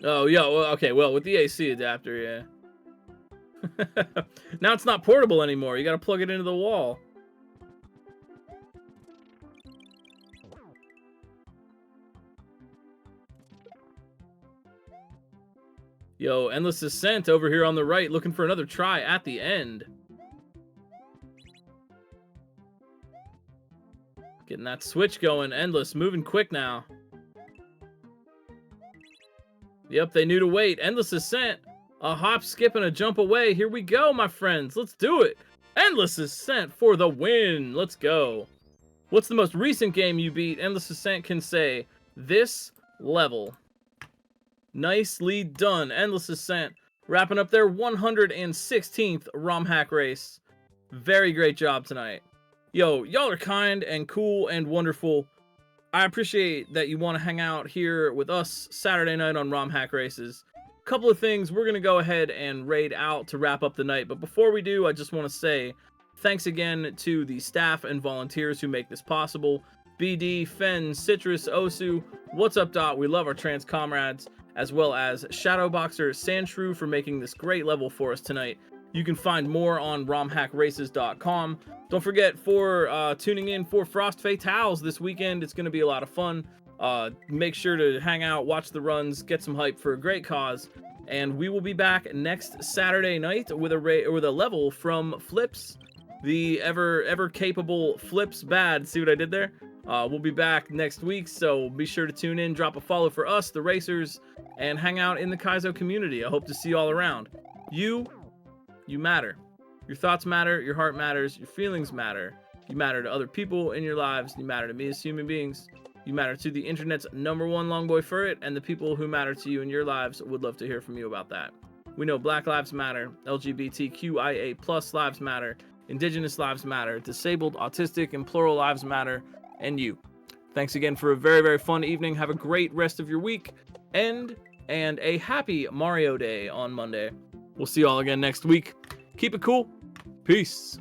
Oh, yeah. Well, okay, well, with the AC adapter, yeah. Now it's not portable anymore. You gotta plug it into the wall. Yo, Endless Ascent over here on the right, looking for another try at the end. Getting that switch going. Endless, moving quick now. Yep, they knew to wait. Endless Ascent. A hop, skip, and a jump away. Here we go, my friends. Let's do it. Endless Ascent for the win. Let's go. What's the most recent game you beat? Endless Ascent can say, this level. Nicely done. Endless Ascent wrapping up their 116th ROM hack race. Very great job tonight. Yo, y'all are kind and cool and wonderful. I appreciate that you want to hang out here with us Saturday night on ROM hack races. Couple of things we're going to go ahead and raid out to wrap up the night. But before we do, I just want to say thanks again to the staff and volunteers who make this possible. BD, Fen, Citrus, Osu, What's Up Dot, we love our trans comrades, as well as Shadowboxer, Sandshrew for making this great level for us tonight. You can find more on romhackraces.com. Don't forget for tuning in for Frost Fatales this weekend. It's going to be a lot of fun. Make sure to hang out, watch the runs, get some hype for a great cause. And we will be back next Saturday night with a level from Flips, the ever capable Flips Bad. See what I did there? We'll be back next week, so be sure to tune in, drop a follow for us, the racers, and hang out in the Kaizo community. I hope to see you all around. You matter. Your thoughts matter, your heart matters, your feelings matter. You matter to other people in your lives, you matter to me as human beings. You matter to the internet's #1 longboy furret, and the people who matter to you in your lives would love to hear from you about that. We know Black Lives Matter, LGBTQIA+ lives matter, Indigenous lives matter, disabled, autistic, and plural lives matter, and you. Thanks again for a very, very fun evening. Have a great rest of your week, and a happy Mario Day on Monday. We'll see you all again next week. Keep it cool. Peace.